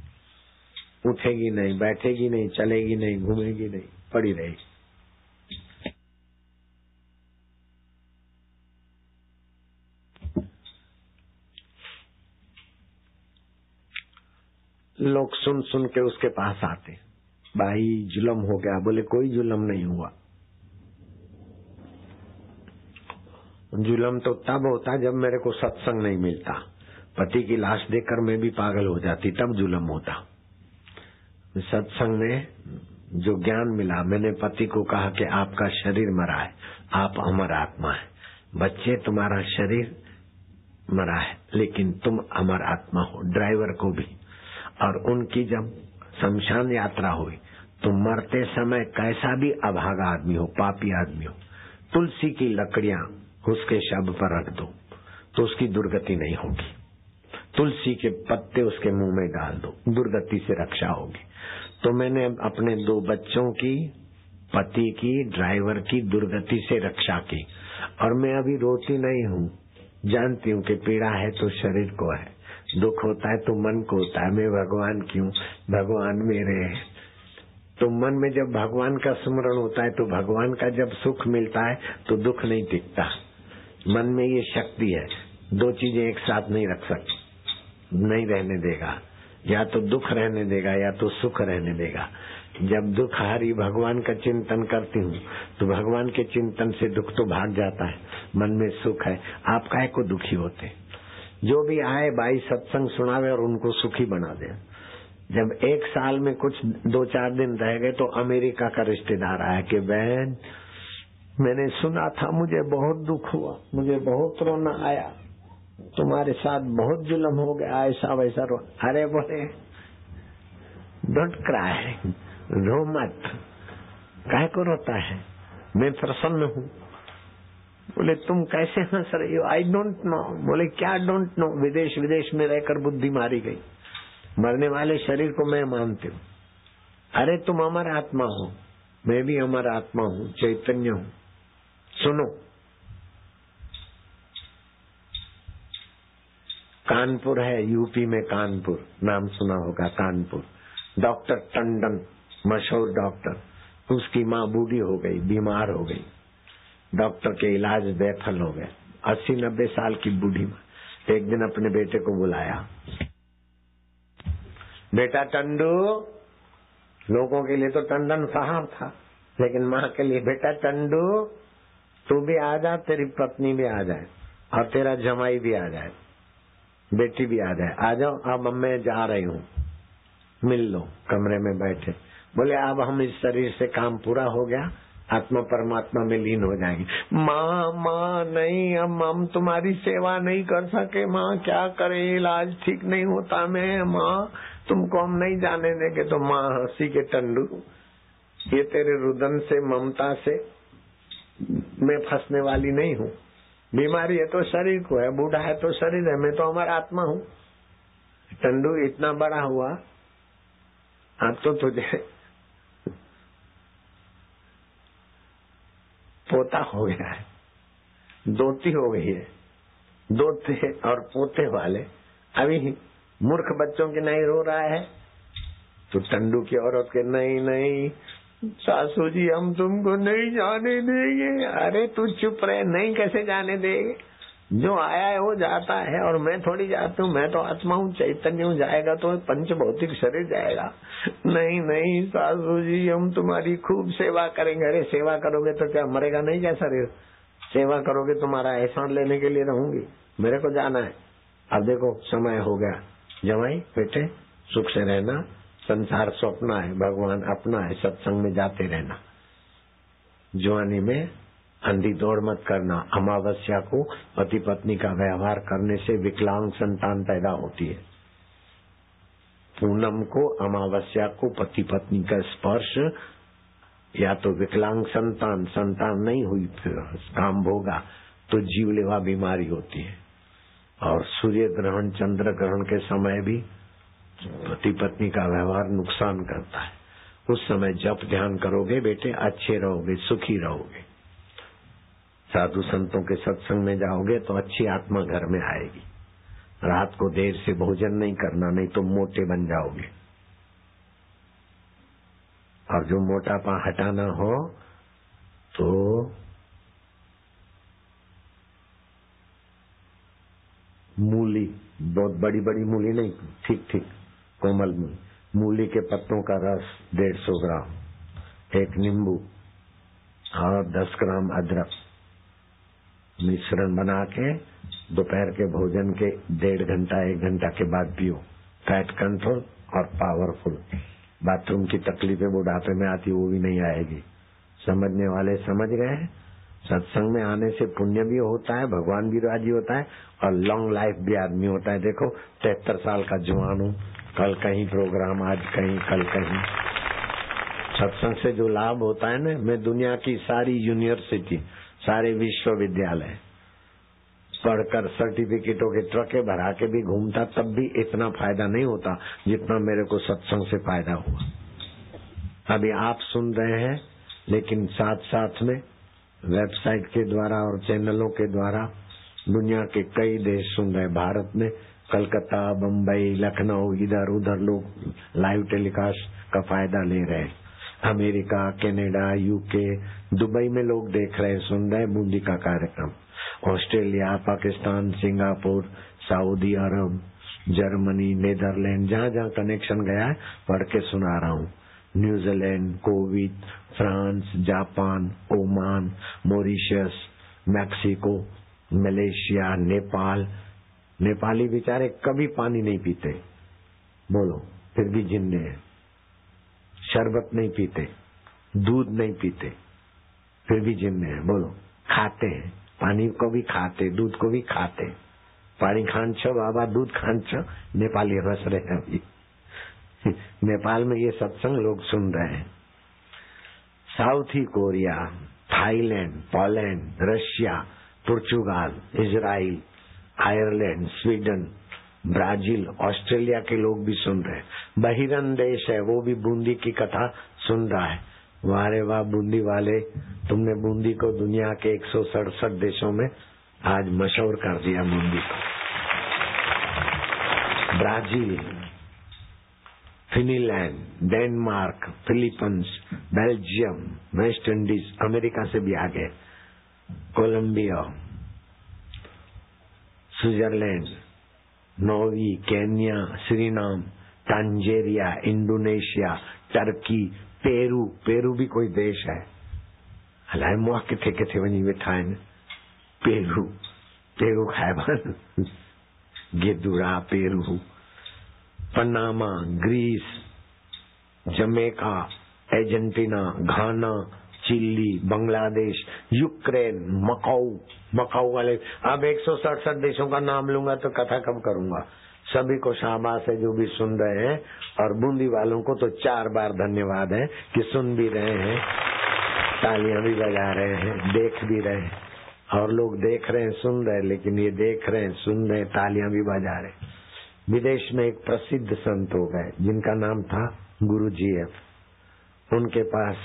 उठेगी नहीं, बैठेगी नहीं, चलेगी नहीं, घूमेगी नहीं, पड़ी रहेगी। लोग सुन सुन के उसके पास आते, भाई जुल्म हो गया। बोले कोई जुल्म नहीं हुआ। जुल्म तो तब होता जब मेरे को सत्संग नहीं मिलता। पति की लाश देखकर मैं भी पागल हो जाती, तब जुल्म होता। सत्संग में जो ज्ञान मिला, मैंने पति को कहा कि आपका शरीर मरा है, आप अमर आत्मा है। बच्चे, तुम्हारा शरीर मरा है लेकिन तुम अमर आत्मा हो। ड्राइवर को भी। और उनकी जब शमशान यात्रा हुई तो मरते समय कैसा भी अभागा आदमी हो, पापी आदमी हो, तुलसी की लकड़ियां उसके शव पर रख दो तो उसकी दुर्गति नहीं होगी। तुलसी के पत्ते उसके मुंह में डाल दो, दुर्गति से रक्षा होगी। तो मैंने अपने 2 बच्चों की, पति की, ड्राइवर की दुर्गति से रक्षा की। और मैं अभी रोती नहीं हूँ, जानती हूँ कि पीड़ा है तो शरीर को है, दुख होता है तो मन को होता है। मैं भगवान क्यों, भगवान मेरे है। तो मन में जब भगवान का स्मरण होता है तो भगवान का जब सुख मिलता है तो दुख नहीं टिकता। मन में ये शक्ति है, 2 चीजें एक साथ नहीं रख सकती, नहीं रहने देगा। या तो दुख रहने देगा या तो सुख रहने देगा। जब दुख हारी भगवान का चिंतन करती हूँ तो भगवान के चिंतन से दुख तो भाग जाता है, मन में सुख है। आप काहे को दुखी होते? जो भी आए भाई सत्संग सुनावे और उनको सुखी बना दे। जब 1 साल में कुछ 2-4 दिन रह गए तो अमेरिका का रिश्तेदार आया कि बहन मैंने सुना था, मुझे बहुत दुख हुआ, मुझे बहुत रोना आया, तुम्हारे साथ बहुत जुल्म हो गया, ऐसा वैसा रो। अरे बोले डोंट क्राई, रो मत, काहे को रोता है, मैं प्रसन्न हूँ। बोले तुम कैसे हंस रही हो? I don't know. बोले क्या डोंट नो? विदेश विदेश में रहकर बुद्धि मारी गई, मरने वाले शरीर को मैं मानती हूँ। अरे तुम अमर आत्मा हो, मैं भी अमर आत्मा हूँ, चैतन्य हूँ। सुनो, कानपुर है, यूपी में कानपुर, नाम सुना होगा कानपुर। डॉक्टर टंडन, मशहूर डॉक्टर, उसकी माँ बूढ़ी हो गई, बीमार हो गई, डॉक्टर के इलाज बेफल हो गए। 80-90 साल की बूढ़ी माँ एक दिन अपने बेटे को बुलाया, बेटा टंडू, लोगों के लिए तो टंडन साहब था, लेकिन माँ के लिए बेटा टंडू तू भी आ जा, तेरी पत्नी भी आ जाए और तेरा जमाई भी आ जाए, बेटी भी आ जाए, आ जाओ, अब मैं जा रही हूँ, मिल लो। कमरे में बैठे, बोले अब हम इस शरीर से काम पूरा हो गया, आत्मा परमात्मा में लीन हो जाएंगे। माँ नहीं, अब हम तुम्हारी सेवा नहीं कर सके माँ, क्या करें, इलाज ठीक नहीं होता, मैं माँ तुमको हम नहीं जाने देंगे। तो माँ हंसी के टंडू, ये तेरे रुदन से, ममता से मैं फंसने वाली नहीं हूँ। बीमारी है तो शरीर को है, बूढ़ा है तो शरीर है, मैं तो हमारा आत्मा हूँ। टंडू इतना बड़ा हुआ, अब तो तुझे पोता हो गया है, दोती हो गई है, दोते और पोते वाले। अभी मूर्ख बच्चों के नहीं रो रहा है तो टंडू की औरत के नहीं नहीं सासू जी हम तुमको नहीं जाने देंगे। अरे तू चुप रहे, नहीं कैसे जाने देंगे, जो आया है वो जाता है और मैं थोड़ी जाती हूँ, मैं तो आत्मा हूँ, चैतन्य हूँ, जाएगा तो पंच भौतिक शरीर जाएगा। नहीं नहीं सासू जी हम तुम्हारी खूब सेवा करेंगे। अरे सेवा करोगे तो क्या मरेगा नहीं क्या शरीर? सेवा करोगे तुम्हारा एहसान लेने के लिए रहूंगी, मेरे को जाना है। अब देखो समय हो गया, जमाई बेटे सुख से रहना, संसार स्वप्न है, भगवान अपना है, सत्संग में जाते रहना। जवानी में अंधी दौड़ मत करना। अमावस्या को पति पत्नी का व्यवहार करने से विकलांग संतान पैदा होती है। पूनम को, अमावस्या को पति पत्नी का स्पर्श या तो विकलांग संतान, संतान नहीं हुई फिर काम भोगा तो जीवलेवा बीमारी होती है। और सूर्य ग्रहण, चंद्र ग्रहण के समय भी पति पत्नी का व्यवहार नुकसान करता है। उस समय जप ध्यान करोगे बेटे, अच्छे रहोगे, सुखी रहोगे। साधु संतों के सत्संग में जाओगे तो अच्छी आत्मा घर में आएगी। रात को देर से भोजन नहीं करना, नहीं तो मोटे बन जाओगे। और जो मोटापा हटाना हो तो मूली, बहुत बड़ी बड़ी मूली नहीं, ठीक ठीक कोमल मूली, मूली के पत्तों का रस 150 ग्राम, 1 नींबू और 10 ग्राम अदरक मिश्रण बना के दोपहर के भोजन के 1.5 घंटा 1 घंटा के बाद पियो। फैट कंट्रोल और पावरफुल। बाथरूम की तकलीफें बुढ़ापे में आती वो भी नहीं आएगी। समझने वाले समझ गए। सत्संग में आने से पुण्य भी होता है, भगवान भी राजी होता है और लॉन्ग लाइफ भी आदमी होता है। देखो 73 साल का जवान हूँ, कल कहीं प्रोग्राम, आज कहीं, कल कहीं। सत्संग से जो लाभ होता है ना, मैं दुनिया की सारी यूनिवर्सिटी, सारे विश्वविद्यालय, पढ़कर सर्टिफिकेटों के ट्रके भरा के भी घूमता, तब भी इतना फायदा नहीं होता जितना मेरे को सत्संग से फायदा हुआ। अभी आप सुन रहे हैं, लेकिन साथ साथ में वेबसाइट के द्वारा और चैनलों के द्वारा दुनिया के कई देश सुन रहे। भारत में कलकत्ता, बम्बई, लखनऊ, इधर उधर लोग लाइव टेलीकास्ट का फायदा ले रहे हैं। अमेरिका, कनाडा, यूके, दुबई में लोग देख रहे हैं, सुन रहे हैं बूंदी का कार्यक्रम। ऑस्ट्रेलिया, पाकिस्तान, सिंगापुर, सऊदी अरब, जर्मनी, नेदरलैंड, जहाँ जहाँ कनेक्शन गया है पढ़ के सुना रहा हूँ। New Zealand, Kuwait, France, Japan, Oman, Mauritius, Mexico, Malaysia, Nepal. Nepali बेचारे कभी पानी नहीं पीते, बोलो, फिर भी जिंदे हैं। शरबत नहीं पीते, दूध नहीं पीते, फिर भी जिंदे हैं, बोलो। खाते हैं, पानी को भी खाते, दूध को भी खाते। पानी खान छो बाबा, दूध खान छो। नेपाली हंस रहे हैं अभी। नेपाल में ये सत्संग लोग सुन रहे हैं। South Korea, Thailand, Poland, Russia, पुर्तगाल, Israel, Ireland, Sweden, Brazil, Australia के लोग भी सुन रहे हैं। बहिरन देश है, वो भी बूंदी की कथा सुन रहा है। वाह रे वाह बूंदी वाले, तुमने बूंदी को दुनिया के 167 देशों में आज मशहूर कर दिया बूंदी को। Brazil, Finland, Denmark, Philippines, Belgium, West Indies, America से भी आगे, Colombia, Switzerland, Norway, Kenya, Suriname, Tanzania, Indonesia, Turkey, Peru. Peru भी कोई देश है। अलाए मुआ किथे किथे वही वेठा आहिनि। पेरू, पेरू खाइबा गिदुरा, Peru, Panama, Greece, Jamaica, Argentina, Ghana, Chile, Bangladesh, Ukraine, Macau वाले। अब 167 देशों का नाम लूंगा तो कथा कब करूंगा। सभी को शाबाश है जो भी सुन रहे हैं, और बूंदी वालों को तो 4 बार धन्यवाद है कि सुन भी रहे हैं, तालियां भी बजा रहे हैं, देख भी रहे हैं। और लोग देख रहे हैं, सुन रहे हैं, लेकिन ये देख रहे हैं, सुन रहे हैं, तालियां भी बजा रहे हैं। विदेश में एक प्रसिद्ध संत हो गए जिनका नाम था गुरु जी एफ। उनके पास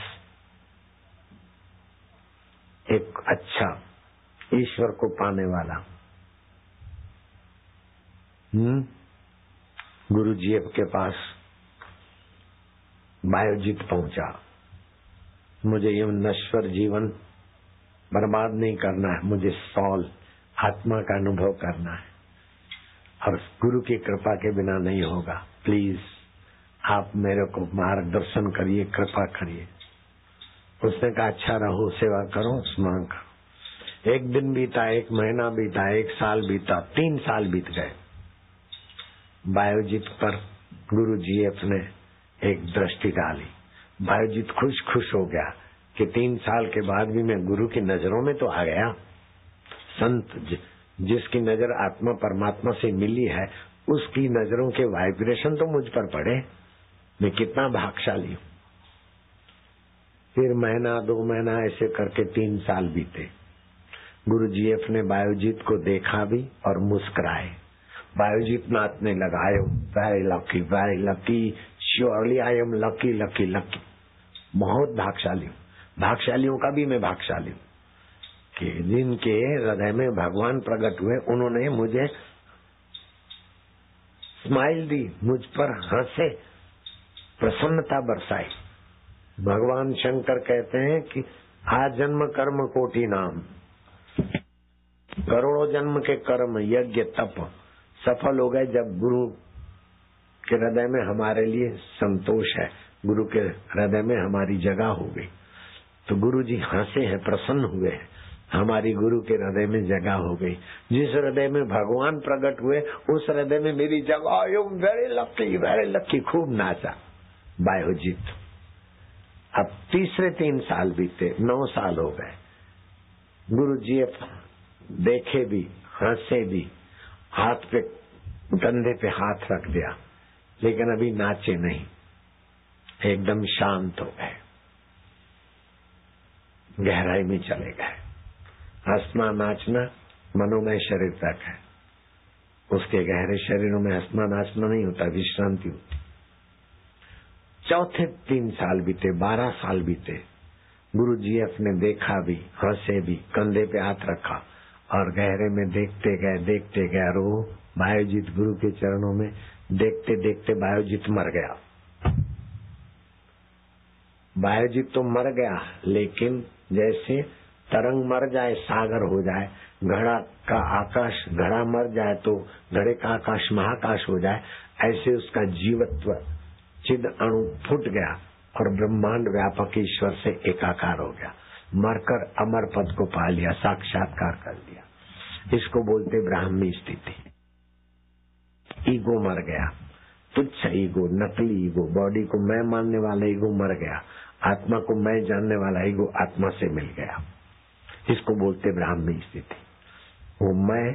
एक अच्छा ईश्वर को पाने वाला गुरु जी एफ के पास बायोजित पहुंचा। मुझे ये नश्वर जीवन बर्बाद नहीं करना है, मुझे सौल आत्मा का अनुभव करना है, और गुरु की कृपा के बिना नहीं होगा। प्लीज आप मेरे को मार्गदर्शन करिए, कृपा करिए। उसने कहा अच्छा रहो, सेवा करो, स्मरण करो। एक दिन बीता, एक महीना बीता, 1 साल बीता, 3 साल बीत गए। बायोजित पर गुरु जी अपने एक दृष्टि डाली। बायोजित खुश हो गया कि 3 साल के बाद भी मैं गुरु की नजरों में तो आ गया। संत जिसकी नजर आत्मा परमात्मा से मिली है, उसकी नजरों के वाइब्रेशन तो मुझ पर पड़े। मैं कितना भाग्यशाली हूँ। फिर महीना 2 महीना ऐसे करके 3 साल बीते। गुरु जी एफ ने बायोजीत को देखा भी और मुस्कुराए। बायोजीत नाचने लगा, I am very lucky, surely I am lucky lucky lucky. बहुत भाग्यशाली हूँ। भाग्यशालियों का भी मैं भाग्यशाली हूँ कि जिनके हृदय में भगवान प्रकट हुए, उन्होंने मुझे स्माइल दी, मुझ पर हंसे, प्रसन्नता बरसाई। भगवान शंकर कहते हैं कि आज जन्म कर्म कोटि नाम, करोड़ों जन्म के कर्म यज्ञ तप सफल हो गए जब गुरु के हृदय में हमारे लिए संतोष है, गुरु के हृदय में हमारी जगह हो गई। तो गुरु जी हंसे हैं, प्रसन्न हुए हैं, हमारी गुरु के हृदय में जगह हो गई। जिस हृदय में भगवान प्रकट हुए, उस हृदय में मेरी जगह। I am very lucky. खूब नाचा बायोजीत। अब तीसरे 3 साल बीते, 9 साल हो गए। गुरु जी देखे भी, हंसे भी, हाथ पे कंधे पे हाथ रख दिया, लेकिन अभी नाचे नहीं, एकदम शांत हो गए, गहराई में चले गए। हंसना नाचना मनोमय शरीर तक है। उसके गहरे शरीरों में हंसना नाचना नहीं होता, विश्रांति होती। चौथे 3 साल बीते, 12 साल बीते। गुरु जी अपने देखा भी, हंसे भी, कंधे पे हाथ रखा और गहरे में देखते गए और वो बायोजीत गुरु के चरणों में देखते देखते बायोजीत मर गया। बायोजीत तो मर गया, लेकिन जैसे तरंग मर जाए सागर हो जाए, घड़ा का आकाश, घड़ा मर जाए तो घड़े का आकाश महाकाश हो जाए, ऐसे उसका जीवत्व चिद अणु फूट गया और ब्रह्मांड व्यापक ईश्वर से एकाकार हो गया। मरकर अमर पद को पा लिया, साक्षात्कार कर लिया। इसको बोलते ब्राह्मी स्थिति। ईगो मर गया, तुच्छ ईगो, नकली ईगो, बॉडी को मैं मानने वाला ईगो मर गया। आत्मा को मैं जानने वाला ईगो आत्मा से मिल गया। इसको बोलते ब्राह्मी स्थिति। वो मैं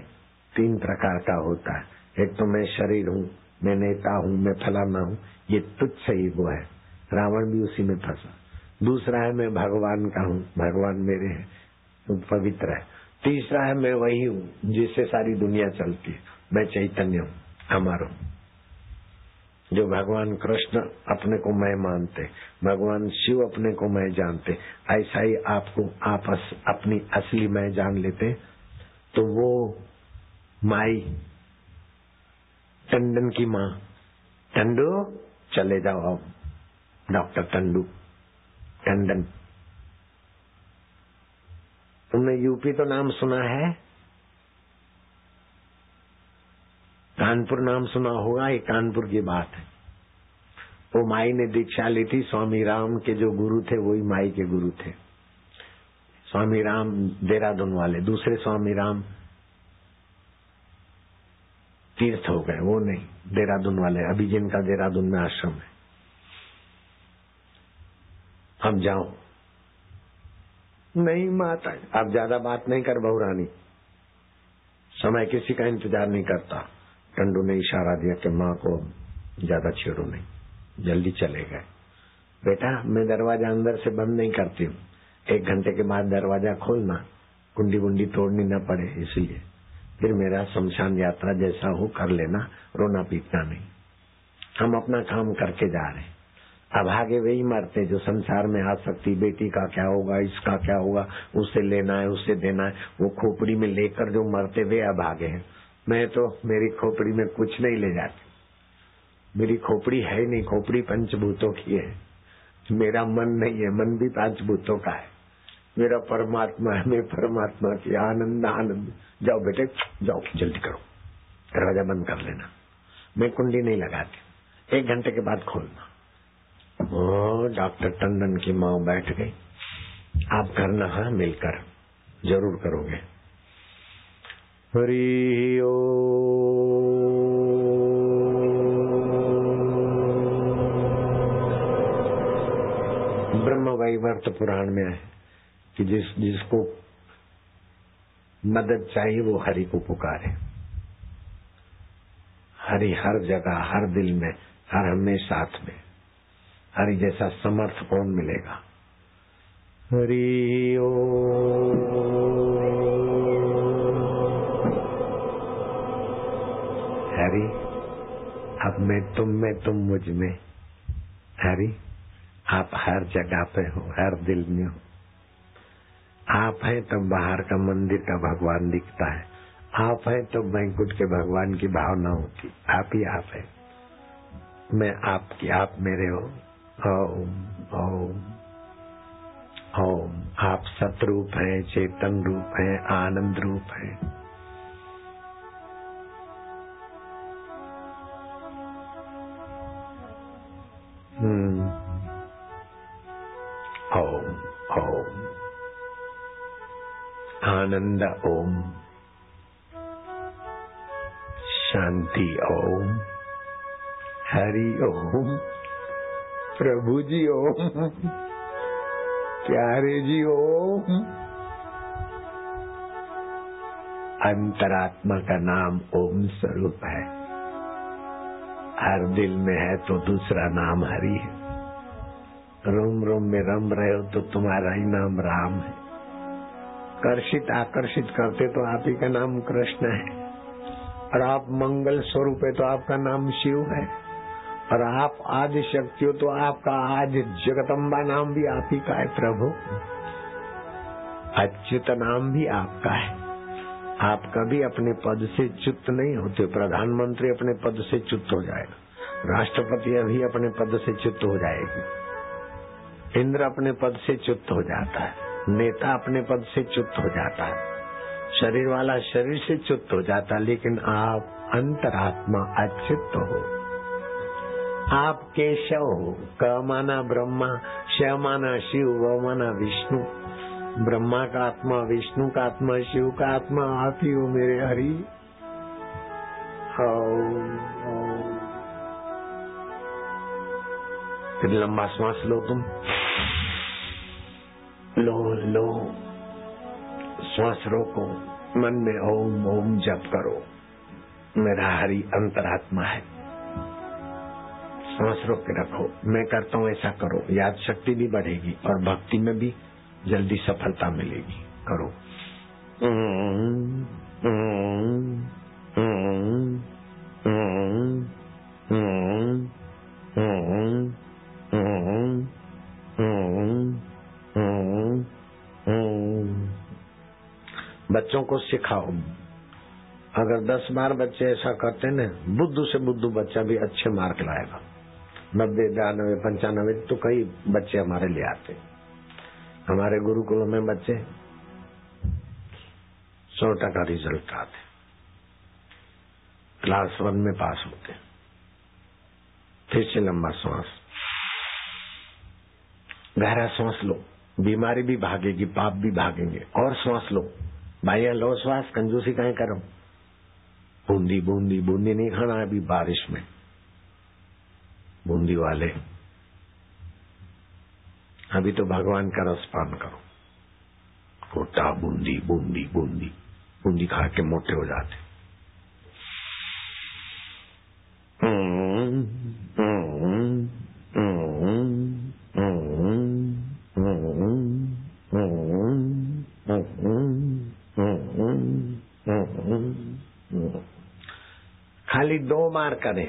3 प्रकार का होता है। एक तो मैं शरीर हूँ, मैं नेता हूँ, मैं फलाना हूँ, ये तुच्छ ईगो है। रावण भी उसी में फंसा। दूसरा है मैं भगवान का हूँ, भगवान मेरे हैं, वो पवित्र है। तीसरा है मैं वही हूँ जिससे सारी दुनिया चलती है, मैं चैतन्य हूँ, अमर हूँ। जो भगवान कृष्ण अपने को मैं मानते, भगवान शिव अपने को मैं जानते, ऐसा ही आपको आप अपनी असली मैं जान लेते, तो वो माई टंडन की माँ, टंडू चले जाओ अब, डॉक्टर टंडन। तुमने यूपी तो नाम सुना है, कानपुर नाम सुना होगा, ये कानपुर की बात है। वो माई ने दीक्षा ली थी, स्वामी राम के जो गुरु थे वही माई के गुरु थे। स्वामी राम देहरादून वाले, दूसरे स्वामी राम तीर्थ हो गए, वो नहीं, देहरादून वाले, अभी जिनका देहरादून में आश्रम है। अब जाओ। नहीं माता, अब ज्यादा बात नहीं कर बहुरानी, समय किसी का इंतजार नहीं करता। टंडू ने इशारा दिया कि माँ को ज्यादा छेड़ो नहीं, जल्दी चले गए। बेटा मैं दरवाजा अंदर से बंद नहीं करती हूँ, 1 घंटे के बाद दरवाजा खोलना, कुंडी वुंडी तोड़नी न पड़े, इसलिए फिर मेरा शमशान यात्रा जैसा हो कर लेना, रोना पीटना नहीं। हम अपना काम करके जा रहे हैं। अब आगे वही मरते जो संसार में आ सकती, बेटी का क्या होगा, इसका क्या होगा, उसे लेना है, उसे देना है, वो खोपड़ी में लेकर जो मरते वे अब आगे हैं। मैं तो मेरी खोपड़ी में कुछ नहीं ले जाती, मेरी खोपड़ी है ही नहीं, खोपड़ी पंचभूतों की है। मेरा मन नहीं है, मन भी पंचभूतों का है। मेरा परमात्मा है, मैं परमात्मा की आनंद आनंद। जाओ बेटे जाओ, जल्दी करो, दरवाजा बंद कर लेना। मैं कुंडी नहीं लगाती, 1 घंटे के बाद खोलना। डॉक्टर टंडन की माँ बैठ गई। आप करना, हाँ मिलकर जरूर करोगे। हरि ओम। ब्रह्म वैवर्त पुराण में है कि जिसको मदद चाहिए वो हरि को पुकारे। हरि हर जगह, हर दिल में, हर हमेशा साथ में। हरि जैसा समर्थ कौन मिलेगा। हरि ओम। हरि अब मैं तुम में, तुम मुझ में। हरि आप हर जगह पे हो, हर दिल में हो। आप हैं तो बाहर का मंदिर का भगवान दिखता है, आप हैं तो बैंकुट के भगवान की भावना होती। आप ही आप है, मैं आपकी, आप मेरे हो। ओम ओम ओम। आप सतरूप हैं, चेतन रूप हैं, आनंद रूप हैं। ओम ओम। आनंद ओम, शांति ओम, हरि ओम, प्रभु जी ओम, प्यारे जी ओम। अंतरात्मा का नाम ओम स्वरूप है। हर दिल में है तो दूसरा नाम हरि है। रोम रोम में रम रहे हो तो तुम्हारा ही नाम राम है। कर्षित आकर्षित करते तो आप ही का नाम कृष्ण है, और आप मंगल स्वरूप है तो आपका नाम शिव है, और आप आदि शक्ति हो तो आपका आदि जगदम्बा नाम भी आप ही का है प्रभु। अच्युत नाम भी आपका है। आप कभी अपने पद से च्युत नहीं होते। प्रधानमंत्री अपने पद से च्युत हो जाएगा, राष्ट्रपति अभी अपने पद से च्युत हो जाएगी, इंद्र अपने पद से च्युत हो जाता है, नेता अपने पद से च्युत हो जाता है, शरीर वाला शरीर से च्युत हो जाता, लेकिन आप अंतरात्मा अच्युत हो। आप केशव हो। क माना ब्रह्मा, श माना शिव, व माना विष्णु। ब्रह्मा का आत्मा, विष्णु का आत्मा, शिव का आत्मा आप ही हो मेरे हरि। फिर लंबा श्वास लो तुम, लो श्वास रोको, मन में ओम ओम जप करो। मेरा हरि अंतरात्मा है। श्वास रोक के रखो, मैं करता हूँ ऐसा करो। याद शक्ति भी बढ़ेगी और भक्ति में भी जल्दी सफलता मिलेगी। करो। बच्चों को सिखाओ। अगर 10 बार बच्चे ऐसा करते न, बुद्धू से बुद्धू बच्चा भी अच्छे मार्क लाएगा। 90, 92, 95 तो कई बच्चे हमारे लिए आते। हमारे गुरुकुलों में बच्चे 100% रिजल्ट आते, क्लास 1 में पास होते। फिर से लंबा श्वास, गहरा श्वास लो, बीमारी भी भागेगी, पाप भी भागेंगे। और श्वास लो भाई, लो श्वास, कंजूसी कहीं करो। बूंदी बूंदी बूंदी नहीं खाना अभी बारिश में, बूंदी वाले। अभी तो भगवान का रस पान करो। गोटा बूंदी बूंदी बूंदी बूंदी खा के मोटे हो जाते। खाली 2 बार करें,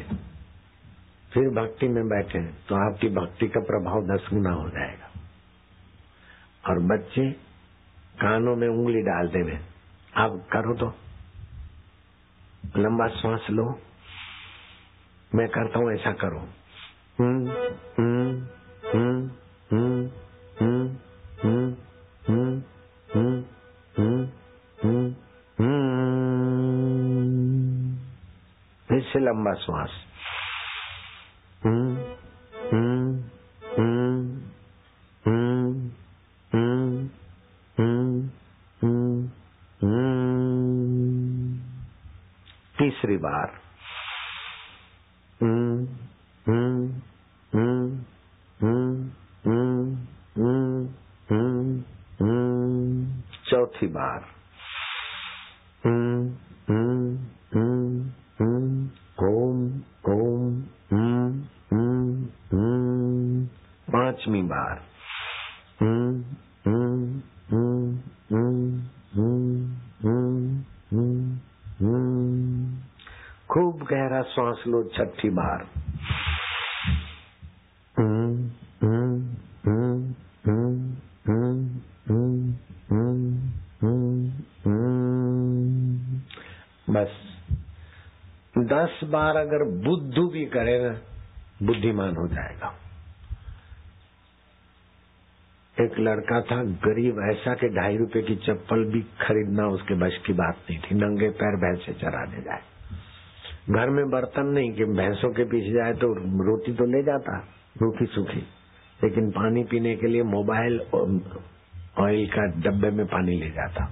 फिर भक्ति में बैठे तो आपकी भक्ति का प्रभाव 10 गुना हो जाएगा। और बच्चे कानों में उंगली डाल देवे। आप करो तो लंबा श्वास लो, मैं करता हूं ऐसा करो। फिर से लंबा श्वास। तीसरी बार। चौथी बार। पांचवी बार। खूब गहरा श्वास लो, छठी बार। बस 10 बार अगर बुद्धू भी करे ना, बुद्धिमान हो जाएगा। एक लड़का था गरीब, ऐसा कि 2.5 रुपए की चप्पल भी खरीदना उसके बस की बात नहीं थी। नंगे पैर भैंसे चराने जाए, घर में बर्तन नहीं कि भैंसों के पीछे जाए तो रोटी तो ले जाता रूखी सूखी, लेकिन पानी पीने के लिए मोबाइल ऑयल का डब्बे में पानी ले जाता।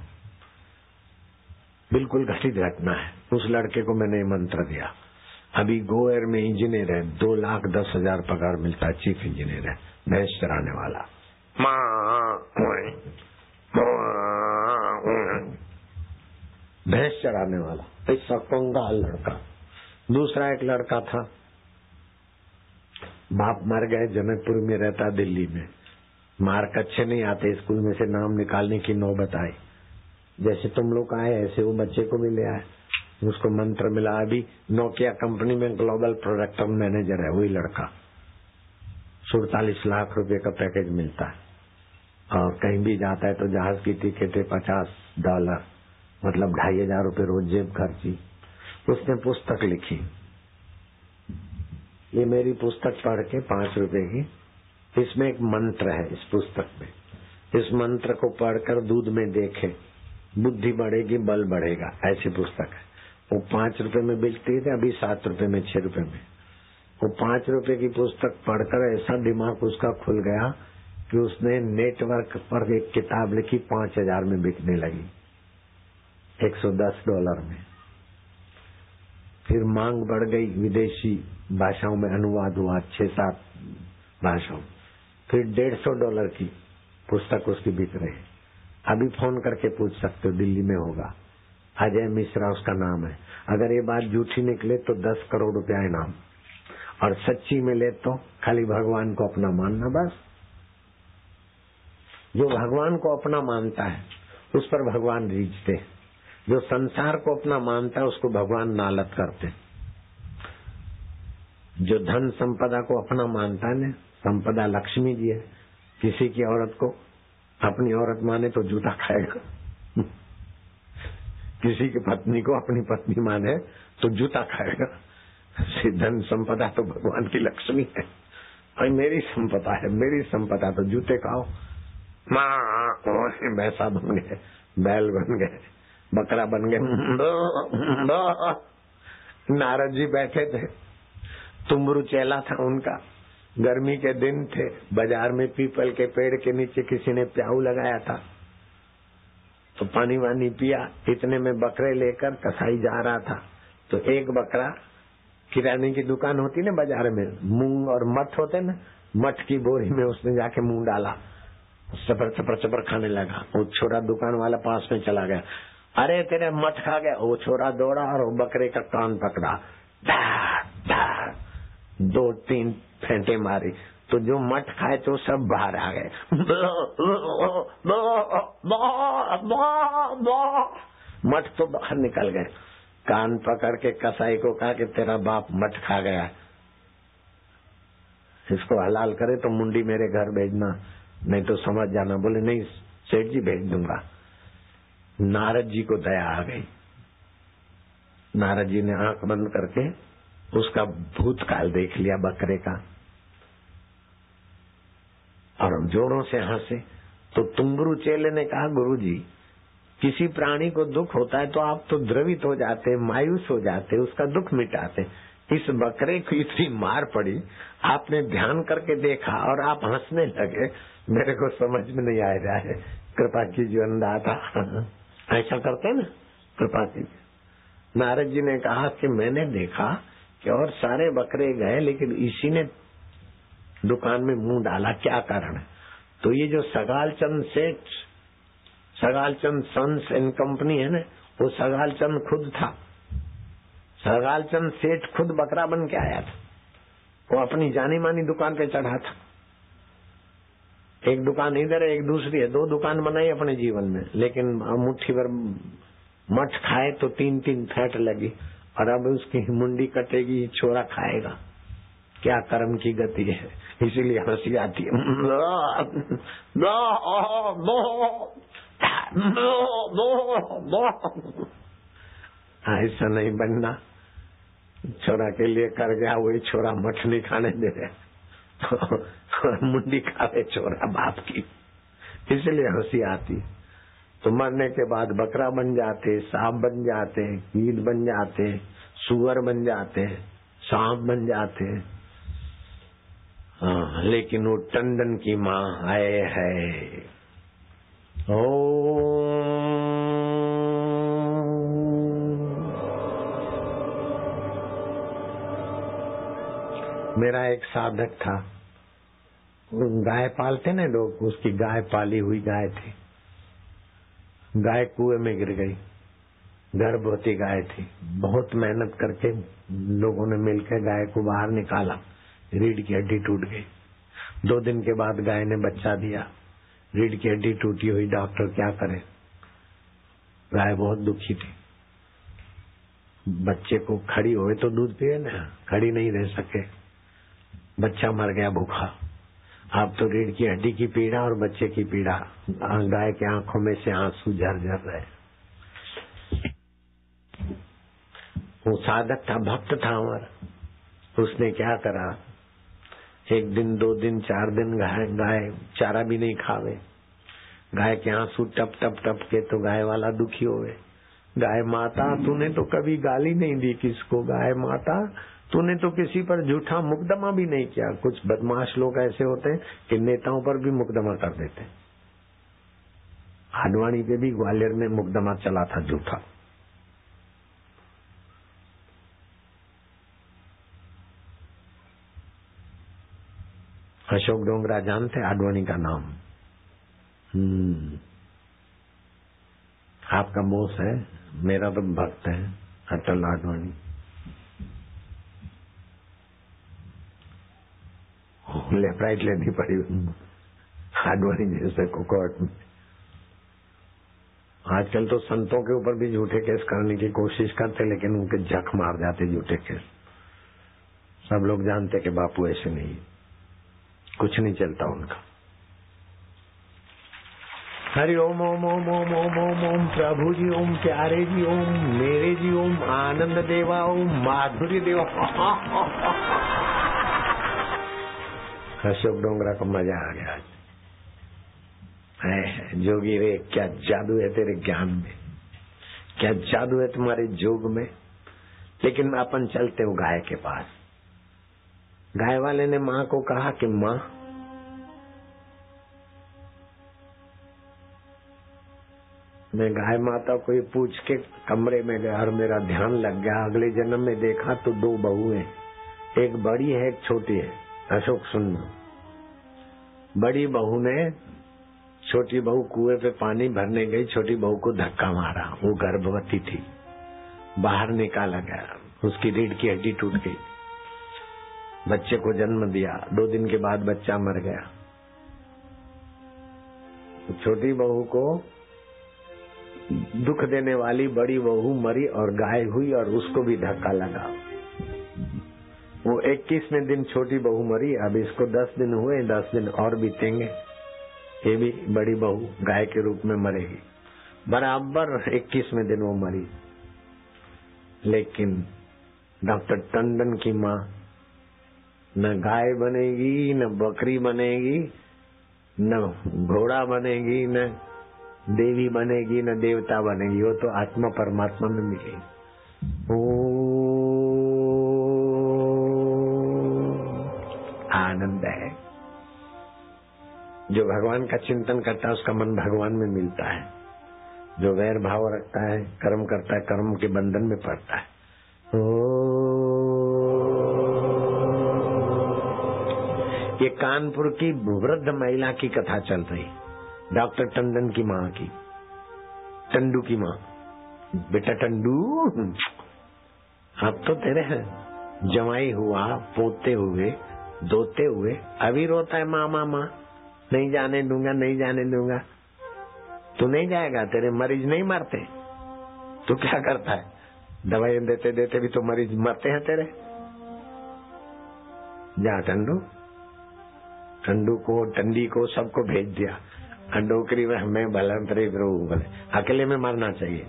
बिल्कुल घटित घटना है। उस लड़के को मैंने मंत्र दिया। अभी गोएयर में इंजीनियर है, 2,10,000 पगार मिलता है, चीफ इंजीनियर है, भैंस चराने वाला। भैंस चराने वाला, ऐसा कंगाल लड़का। दूसरा एक लड़का था, बाप मर गए, जनकपुर में रहता, दिल्ली में। मार्क अच्छे नहीं आते, स्कूल में से नाम निकालने की नौबत आई। जैसे तुम लोग आए ऐसे वो बच्चे को भी ले आए, उसको मंत्र मिला। अभी नोकिया कंपनी में ग्लोबल प्रोडक्ट मैनेजर है वही लड़का। 47 लाख रुपए का पैकेज मिलता है और कहीं भी जाता है तो जहाज की टिकट $50, मतलब 2500 रुपये रोज जेब खर्ची। उसने पुस्तक लिखी, ये मेरी पुस्तक पढ़ के 5 रुपए की, इसमें एक मंत्र है इस पुस्तक में, इस मंत्र को पढ़कर दूध में देखे बुद्धि बढ़ेगी बल बढ़ेगा, ऐसी पुस्तक है। वो 5 रुपए में बिकती है, अभी 7 रुपए में 6 रुपए में। वो 5 रुपए की पुस्तक पढ़कर ऐसा दिमाग उसका खुल गया कि उसने नेटवर्क पर एक किताब लिखी, 5000 में बिकने लगी, $110 में। फिर मांग बढ़ गई, विदेशी भाषाओं में अनुवाद हुआ 6-7 भाषाओं, फिर $150 की पुस्तक उसकी बिक रही। अभी फोन करके पूछ सकते हो, दिल्ली में होगा, अजय मिश्रा उसका नाम है। अगर ये बात झूठी निकले तो 10 करोड़ रुपया इनाम, और सच्ची मिले तो खाली भगवान को अपना मानना बस। जो भगवान को अपना मानता है उस पर भगवान रीझते, जो संसार को अपना मानता है उसको भगवान नालत करते। जो धन संपदा को अपना मानता है ना, संपदा लक्ष्मी जी है, किसी की औरत को अपनी औरत माने तो जूता खाएगा, किसी की पत्नी को अपनी पत्नी माने तो जूता खाएगा। धन संपदा तो भगवान की लक्ष्मी है, और मेरी संपदा है, मेरी संपदा तो जूते खाओ। भैंसा बन गए, बैल बन गए, बकरा बन गए। नारद जी बैठे थे, तुम्बरू चेला था उनका, गर्मी के दिन थे, बाजार में पीपल के पेड़ के नीचे किसी ने प्याऊ लगाया था, तो पानी वानी पिया। इतने में बकरे लेकर कसाई जा रहा था, तो एक बकरा, किराने की दुकान होती ना बाजार में, मूंग और मठ होते ना, मठ की बोरी में उसने जाके मुंह डाला, चपर चपर चपर खाने लगा। वो छोरा दुकान वाला पास में चला गया, अरे तेरे मठ खा गया। वो छोरा दौड़ा और वो बकरे का कान पकड़ा, 2-3 फेंटे मारी, तो जो मठ खाए तो सब बाहर आ गए। मठ तो बाहर निकल गए। कान पकड़ के कसाई को कहा कि तेरा बाप मठ खा गया, इसको हलाल करे तो मुंडी मेरे घर भेजना, नहीं तो समझ जाना। बोले नहीं सेठ जी भेज दूंगा। नारद जी को दया आ गई, नारद जी ने आंख बंद करके उसका भूतकाल देख लिया बकरे का, और जोरों से हंसे। तो तुम्बरू चेले ने कहा, गुरुजी किसी प्राणी को दुख होता है तो आप तो द्रवित हो जाते, मायूस हो जाते, उसका दुख मिटाते। इस बकरे को इतनी मार पड़ी, आपने ध्यान करके देखा और आप हंसने लगे, मेरे को समझ में नहीं आ रहा है। कृपा कीजिए अन्नदाता, ऐसा करते ना, कृपा कीजिए। नारद जी ने कहा कि मैंने देखा कि और सारे बकरे गए लेकिन इसी ने दुकान में मुंह डाला, क्या कारण है? तो ये जो सगालचंद सेठ, सगालचंद सन्स एंड कंपनी है ना, वो सगालचंद खुद था। सगालचंद सेठ खुद बकरा बन के आया था, वो अपनी जानी मानी दुकान पे चढ़ा था। एक दुकान इधर है, एक दूसरी है, 2 दुकान बनाई अपने जीवन में, लेकिन मुट्ठी भर मठ खाए तो 3-3 फैट लगी, और अब उसकी मुंडी कटेगी, छोरा खाएगा। क्या कर्म की गति है, इसीलिए हंसी आती है। ऐसा नहीं बनना, छोरा के लिए कर गया वही छोरा मठ नहीं खाने दे रहे, मुंडी खावे छोरा बाप की, इसलिए हंसी आती। तो मरने के बाद बकरा बन जाते, सांप बन जाते, कीट बन जाते, सुअर बन जाते, सांप बन जाते। लेकिन वो टंडन की माँ आए है। मेरा एक साधक था, गाय पालते ना लोग, उसकी गाय पाली हुई गाय थी। गाय कुएं में गिर गई, गर्भवती गाय थी। बहुत मेहनत करके लोगों ने मिलकर गाय को बाहर निकाला, रीढ़ की हड्डी टूट गई। 2 दिन के बाद गाय ने बच्चा दिया, रीढ़ की हड्डी टूटी हुई, डॉक्टर क्या करे? गाय बहुत दुखी थी। बच्चे को खड़ी होए तो दूध पिए ना, खड़ी नहीं रह सके, बच्चा मर गया भूखा। अब तो रीढ़ की हड्डी की पीड़ा और बच्चे की पीड़ा, गाय के आंखों में से आंसू झरझर रहे। वो साधक था, भक्त था हमारा, उसने क्या करा, 1 दिन 2 दिन 4 दिन गाय चारा भी नहीं खावे, गाय के आंसू टप टप टप के तो गाय वाला दुखी होवे। गाय माता तूने तो कभी गाली नहीं दी किसको, गाय माता तूने तो किसी पर झूठा मुकदमा भी नहीं किया। कुछ बदमाश लोग ऐसे होते हैं कि नेताओं पर भी मुकदमा कर देते। आडवाणी पे भी ग्वालियर में मुकदमा चला था झूठा। अशोक डोंगरा जानते आडवाणी का नाम? आपका बोस है, मेरा तो भक्त है अटल आडवाणी। लेफ्ट राइट लेनी पड़ी आडवाणी जैसे को कोर्ट में। आजकल तो संतों के ऊपर भी झूठे केस करने की कोशिश करते, लेकिन उनके झक मार जाते झूठे केस। सब लोग जानते कि बापू ऐसे नहीं, कुछ नहीं चलता उनका। हरि ओम ओम ओम ओम ओम ओम ओम, प्रभु जी ओम, प्यारे जी ओम, मेरे जी ओम, आनंद देवा ओम, माधुर्य देवा। अशोक डोंगरा को मजा आ गया। जोगी रे, क्या जादू है तेरे ज्ञान में, क्या जादू है तुम्हारे जोग में। लेकिन अपन चलते हो गाय के पास। गाय वाले ने माँ को कहा कि माँ, मैं गाय माता को ये पूछ के कमरे में गया और मेरा ध्यान लग गया। अगले जन्म में देखा तो 2 बहुएं, एक बड़ी है एक छोटी है। अशोक सुनना, बड़ी बहू ने छोटी बहू कुएं पे पानी भरने गई, छोटी बहू को धक्का मारा, वो गर्भवती थी, बाहर निकाला गया, उसकी रीढ़ की हड्डी टूट गई, बच्चे को जन्म दिया। 2 दिन के बाद बच्चा मर गया। छोटी बहू को दुख देने वाली बड़ी बहू मरी और गाय हुई और उसको भी धक्का लगा। वो 21वें दिन छोटी बहू मरी। अब इसको 10 दिन हुए, 10 दिन और बीतेंगे, ये भी बड़ी बहू गाय के रूप में मरेगी। बराबर 21वें दिन वो मरी। लेकिन डॉक्टर टंडन की माँ न गाय बनेगी, न बकरी बनेगी, न घोड़ा बनेगी, न देवी बनेगी, न देवता बनेगी, वो तो आत्मा परमात्मा में मिलेगी। आनंद है। जो भगवान का चिंतन करता है उसका मन भगवान में मिलता है। जो वैर भाव रखता है, कर्म करता है, कर्म के बंधन में पड़ता है। ये कानपुर की वृद्ध महिला की कथा चल रही, डॉक्टर टंडन की माँ की, टंडू की माँ। बेटा टंडू, अब तो तेरे जवाई हुआ, पोते हुए, दोते हुए, अभी रोता है माँ माँ माँ, नहीं जाने दूंगा, नहीं जाने दूंगा। तू नहीं जाएगा, तेरे मरीज नहीं मरते। तू क्या करता है, दवाई देते देते भी तो मरीज मरते हैं तेरे। जा टंडू, टंडू को, टंडी को, सबको भेज दिया। डोकरी में हमें भले अकेले में मरना चाहिए,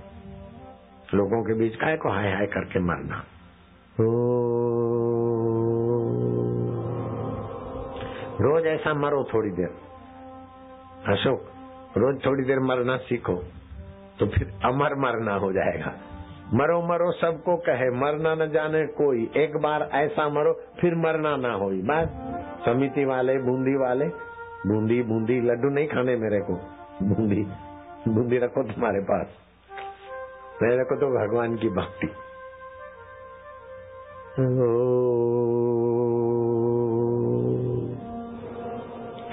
लोगों के बीच काय को हाय हाय करके मरना। रोज ऐसा मरो थोड़ी देर। अशोक, रोज थोड़ी देर मरना सीखो तो फिर अमर मरना हो जाएगा। मरो मरो सबको कहे, मरना न जाने कोई, एक बार ऐसा मरो फिर मरना ना हो। बस समिति वाले, बूंदी वाले, बूंदी बूंदी लड्डू नहीं खाने मेरे को, बूंदी बूंदी रखो तुम्हारे पास, मेरे को तो भगवान की भक्ति।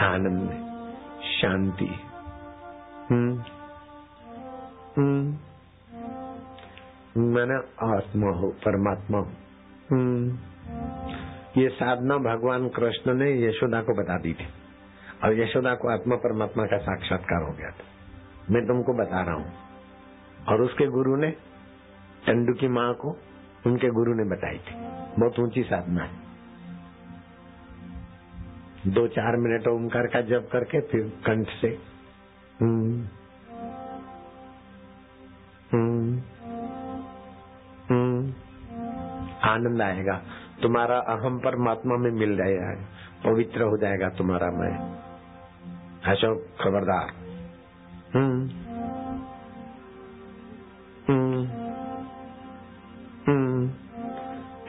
आनंद, शांति। मैंने आत्मा हो, परमात्मा हो। ये साधना भगवान कृष्ण ने यशोदा को बता दी थी और यशोदा को आत्मा परमात्मा का साक्षात्कार हो गया था। मैं तुमको बता रहा हूँ। और उसके गुरु ने टंडू की माँ को उनके गुरु ने बताई थी। बहुत ऊंची साधना है। 2-4 मिनट ओमकार का जप करके फिर कंठ से आनंद आएगा। तुम्हारा अहम परमात्मा में मिल जाएगा, पवित्र हो जाएगा तुम्हारा मैं। अशोक खबरदार।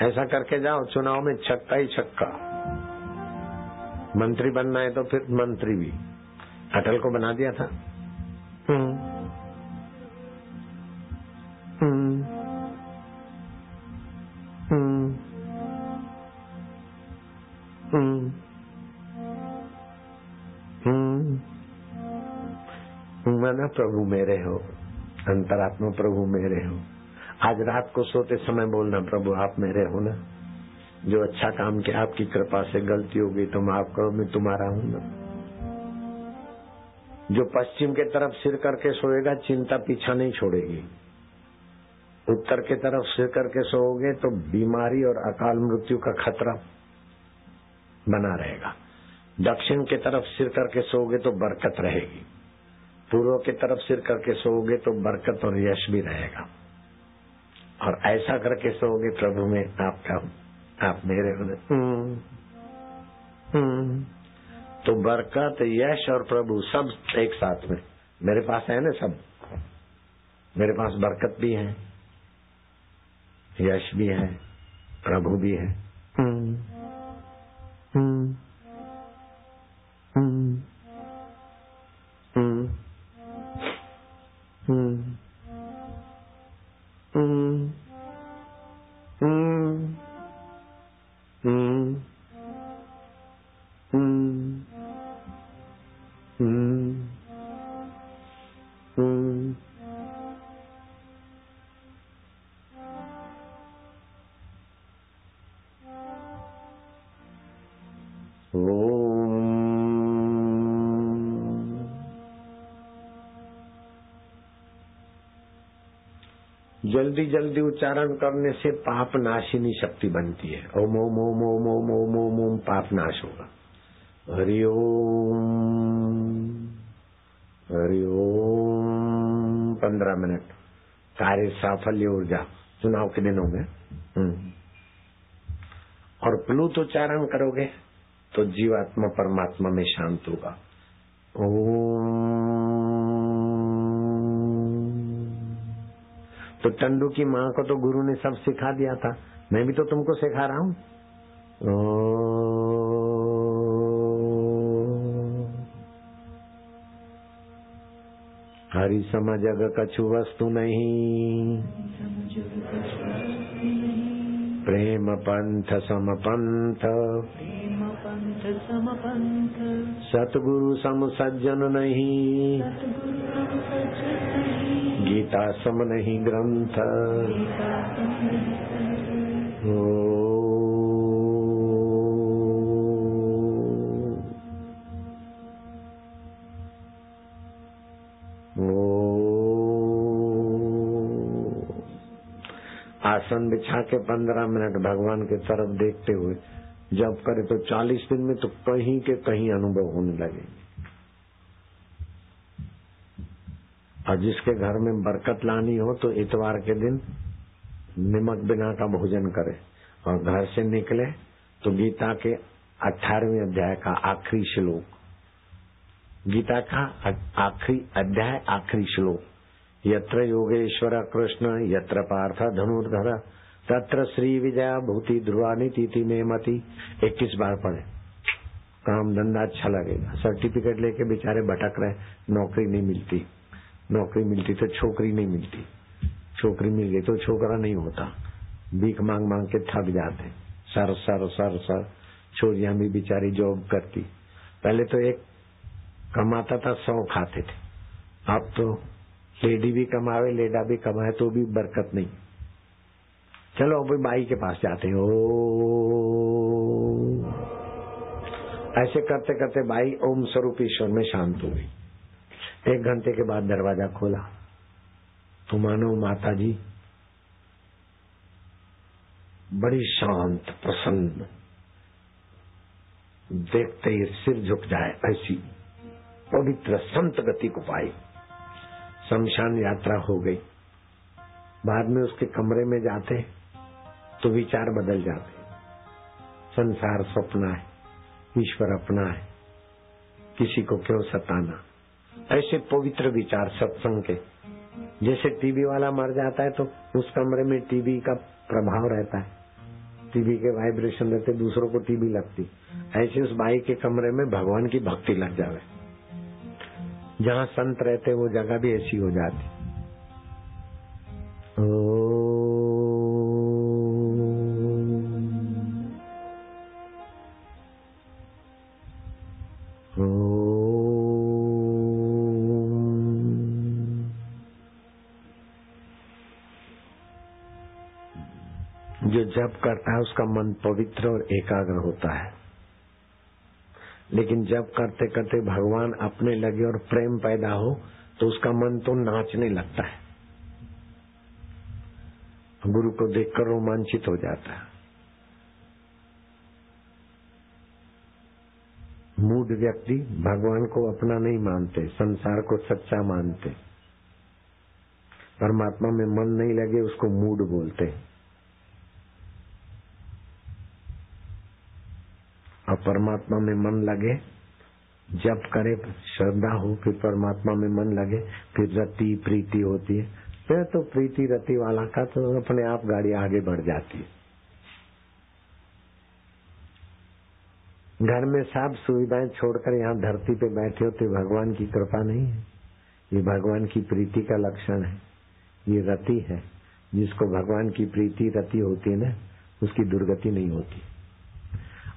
ऐसा करके जाओ, चुनाव में छक्का ही छक्का। मंत्री बनना है तो फिर मंत्री भी। अटल को बना दिया था। माना प्रभु मेरे हो, अंतरात्मा प्रभु मेरे हो। आज रात को सोते समय बोलना, प्रभु आप मेरे हो ना। जो अच्छा काम किया आपकी कृपा से, गलती हो गई तो माफ करो, मैं तुम्हारा हूं ना। जो पश्चिम के तरफ सिर करके सोएगा चिंता पीछा नहीं छोड़ेगी। उत्तर के तरफ सिर करके सोओगे तो बीमारी और अकाल मृत्यु का खतरा बना रहेगा। दक्षिण के तरफ सिर करके सोओगे तो बरकत रहेगी। पूर्व की तरफ सिर करके सोओगे तो बरकत और यश भी रहेगा। और ऐसा करके सोओगे, प्रभु में आपका, आप मेरे हो, तो बरकत, यश और प्रभु सब एक साथ में मेरे पास है ना। सब मेरे पास बरकत भी है, यश भी है, प्रभु भी है। जल्दी जल्दी उच्चारण करने से पाप नाशिनी शक्ति बनती है। ओम ओम ओम ओम ओम ओम ओम ओम, पाप नाश होगा। हरि ओम, हरि ओम। 15 मिनट कार्य साफल्य ऊर्जा चुनाव के दिनों में। और प्लुत उच्चारण करोगे तो जीवात्मा परमात्मा में शांत होगा। ओम। तो टंडू की माँ को तो गुरु ने सब सिखा दिया था, मैं भी तो तुमको सिखा रहा हूँ। हरि सम जग कछु वस्तु नहीं, प्रेम पंथ सम पंथ, सतगुरु सम सज्जन नहीं, गीता सम नहीं ग्रंथ। आसन बिछा के 15 मिनट भगवान की तरफ देखते हुए जब करे तो 40 दिन में तो कहीं के कहीं अनुभव होने लगे। और जिसके घर में बरकत लानी हो तो इतवार के दिन नमक बिना का भोजन करे और घर से निकले तो गीता के 18वें अध्याय का आखिरी श्लोक, गीता का आखिरी अध्याय आखिरी श्लोक, यत्र योगेश्वर कृष्ण यत्र पार्थ धनुर्धर तत्र श्री विजया भूति ध्रुवानी तीति में मति 21 बार पढ़े। काम धंधा अच्छा लगेगा। सर्टिफिकेट लेके बेचारे भटक रहे, नौकरी नहीं मिलती, नौकरी मिलती तो छोकरी नहीं मिलती, छोकरी मिल गई तो छोकरा नहीं होता, भीख मांग मांग के थक जाते। सर सर सर सर छोरियां भी बेचारी जॉब करती। पहले तो एक कमाता था 100 खाते थे, अब तो लेडी भी कमावे लेडा भी कमाए तो भी बरकत नहीं। चलो अब बाई के पास जाते हो। ऐसे करते करते बाई ओम स्वरूप ईश्वर में शांत हो गई। 1 घंटे के बाद दरवाजा खोला तो मानो माता जी बड़ी शांत प्रसन्न, देखते ही सिर झुक जाए ऐसी पवित्र संत गति को पाई। शमशान यात्रा हो गई। बाद में उसके कमरे में जाते तो विचार बदल जाते। संसार स्वप्न है, ईश्वर अपना है, किसी को क्यों सताना। ऐसे पवित्र विचार सत्संग के। जैसे टीबी वाला मर जाता है तो उस कमरे में टीबी का प्रभाव रहता है, टीबी के वाइब्रेशन रहते, दूसरों को टीबी लगती। ऐसे उस बाई के कमरे में भगवान की भक्ति लग जावे। जहाँ संत रहते वो जगह भी ऐसी हो जाती। जो जप करता है उसका मन पवित्र और एकाग्र होता है। लेकिन जप करते करते भगवान अपने लगे और प्रेम पैदा हो तो उसका मन तो नाचने लगता है, गुरु को देखकर रोमांचित हो जाता है। मूढ़ व्यक्ति भगवान को अपना नहीं मानते, संसार को सच्चा मानते। परमात्मा में मन नहीं लगे उसको मूढ़ बोलते। और परमात्मा में मन लगे, जप करे, श्रद्धा हो, फिर परमात्मा में मन लगे, फिर रति प्रीति होती है। फिर तो प्रीति रति वाला का तो अपने आप गाड़ी आगे बढ़ जाती है। घर में सब सुविधाएं छोड़कर यहाँ धरती पे बैठे हो तो भगवान की कृपा नहीं है, ये भगवान की प्रीति का लक्षण है। ये रति है, जिसको भगवान की प्रीति रति होती है ना, उसकी दुर्गति नहीं होती।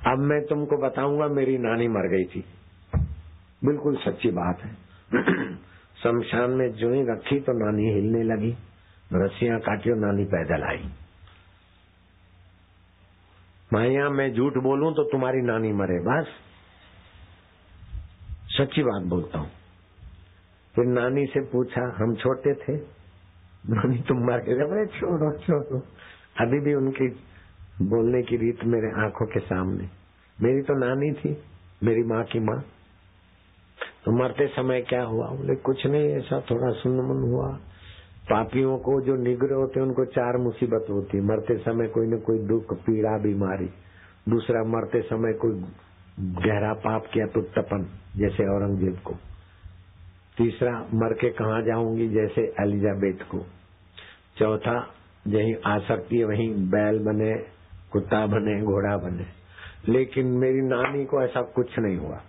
अब मैं तुमको बताऊंगा, मेरी नानी मर गई थी, बिल्कुल सच्ची बात है। शमशान में जो ही रखी तो नानी हिलने लगी, रस्सियां काटी और नानी पैदल आई। माया मैं झूठ बोलूं तो तुम्हारी नानी मरे, बस सच्ची बात बोलता हूं। फिर नानी से पूछा, हम छोटे थे, नानी तुम मर गए? अरे छोड़ो छोड़ो। अभी भी उनकी बोलने की रीत मेरे आंखों के सामने। मेरी तो नानी थी, मेरी माँ की माँ। तो मरते समय क्या हुआ? बोले कुछ नहीं, ऐसा थोड़ा सुन्न-मुन्न हुआ। पापियों को जो निगरे होते उनको 4 मुसीबत होती। मरते समय कोई न कोई दुख, पीड़ा, बीमारी। दूसरा, मरते समय कोई गहरा पाप किया तो तपन, जैसे औरंगजेब को। तीसरा, मर के कहाँ जाऊंगी, जैसे एलिजाबेथ को। चौथा, यही आ सकती है वहीं बैल बने, कुत्ता बने, घोड़ा बने। लेकिन मेरी नानी को ऐसा कुछ नहीं हुआ।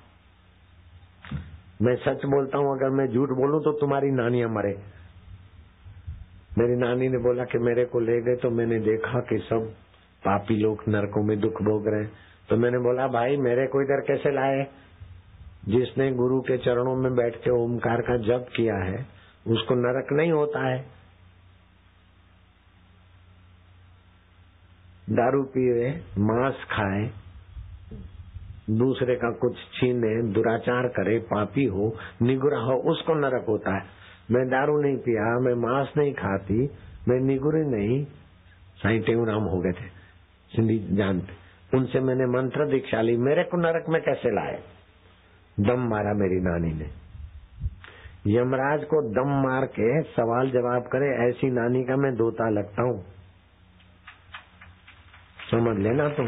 मैं सच बोलता हूँ, अगर मैं झूठ बोलूं तो तुम्हारी नानियां मरे। मेरी नानी ने बोला कि मेरे को ले गए तो मैंने देखा कि सब पापी लोग नरकों में दुख भोग रहे हैं। तो मैंने बोला, भाई मेरे को इधर कैसे लाए? जिसने गुरु के चरणों में बैठ के ओमकार का जप किया है उसको नरक नहीं होता है। दारू पिए, मांस खाए, दूसरे का कुछ छीने, दुराचार करे, पापी हो, निगुरा हो, उसको नरक होता है। मैं दारू नहीं पिया, मैं मांस नहीं खाती, मैं निगुरी नहीं। साईं टेऊराम हो गए थे, सिंधी जानते। उनसे मैंने मंत्र दीक्षा ली, मेरे को नरक में कैसे लाए? दम मारा मेरी नानी ने। यमराज को दम मार के सवाल जवाब करे, ऐसी नानी का मैं दोता लगता हूँ। समझ लेना तुम।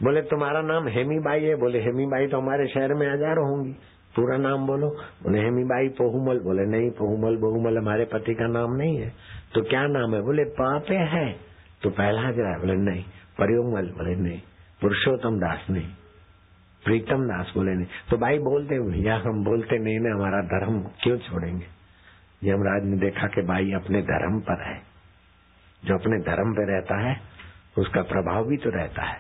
बोले तुम्हारा नाम हेमी बाई है? बोले हेमी बाई तो हमारे शहर में हजारों होंगी। पूरा नाम बोलो। बोले हेमी बाई पोहुमल। बोले नहीं, पोहुमल बहुमल हमारे पति का नाम नहीं है। तो क्या नाम है? बोले पापे है। तो पहला हजरा? बोले नहीं। परियोमल? बोले नहीं। पुरुषोत्तम दास? नहीं। प्रीतम दास? बोले नहीं। तो भाई बोलते भैया, हम बोलते नहीं ना, हमारा धर्म क्यों छोड़ेंगे? यमराज ने देखा कि भाई अपने धर्म पर है, जो अपने धर्म पे रहता है उसका प्रभाव भी तो रहता है।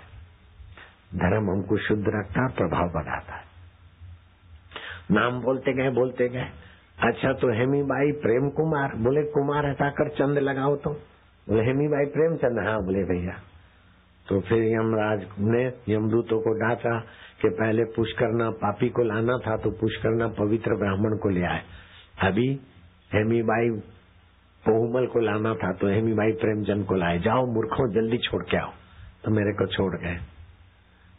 धर्म हमको शुद्ध रखता, प्रभाव बढ़ाता है। नाम बोलते गए। अच्छा तो हेमी बाई प्रेम कुमार? बोले कुमार हटाकर चंद लगाओ तो। बोले हेमी बाई प्रेमचंद? हाँ। बोले भैया। तो फिर यमराज ने यमदूतों को डांटा कि पहले पुष्करना पापी को लाना था, तो पुष्करना पवित्र ब्राह्मण को ले आए। अभी हेमीबाई पोहुमल को लाना था तो हेमीबाई प्रेमचंद को लाए, जाओ मूर्खों जल्दी छोड़ के आओ, तो मेरे को छोड़ गए।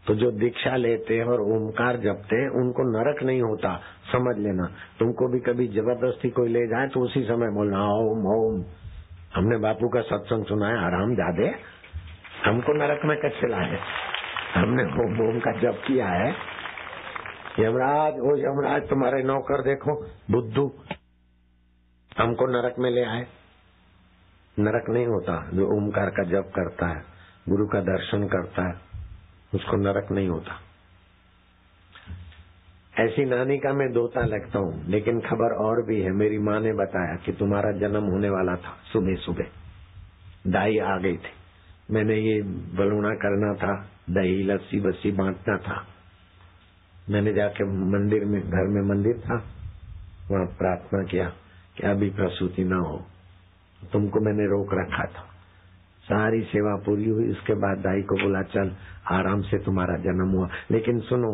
तो जो दीक्षा लेते हैं और ओमकार जपते हैं उनको नरक नहीं होता, समझ लेना। तुमको भी कभी जबरदस्ती कोई ले जाए तो उसी समय बोलना ओम ओम। हमने बापू का सत्संग सुना है, आराम जादे, हमको नरक में कैसे लाए? हमने ओम ओम का जप किया है। यमराज, ओ यमराज तुम्हारे नौकर देखो बुद्धू, हमको नरक में ले आए। नरक नहीं होता। जो ओमकार का जप करता है, गुरु का दर्शन करता है, उसको नरक नहीं होता। ऐसी नानी का मैं दोता लगता हूँ, लेकिन खबर और भी है। मेरी माँ ने बताया कि तुम्हारा जन्म होने वाला था। सुबह सुबह दाई आ गई थी, मैंने ये बलूना करना था, दही लस्सी बस्सी बांटना था। मैंने जाके मंदिर में, घर में मंदिर था, वहाँ प्रार्थना किया कि अभी प्रसूति न हो। तुमको मैंने रोक रखा था। सारी सेवा पूरी हुई, उसके बाद दाई को बोला चल आराम से तुम्हारा जन्म हुआ। लेकिन सुनो,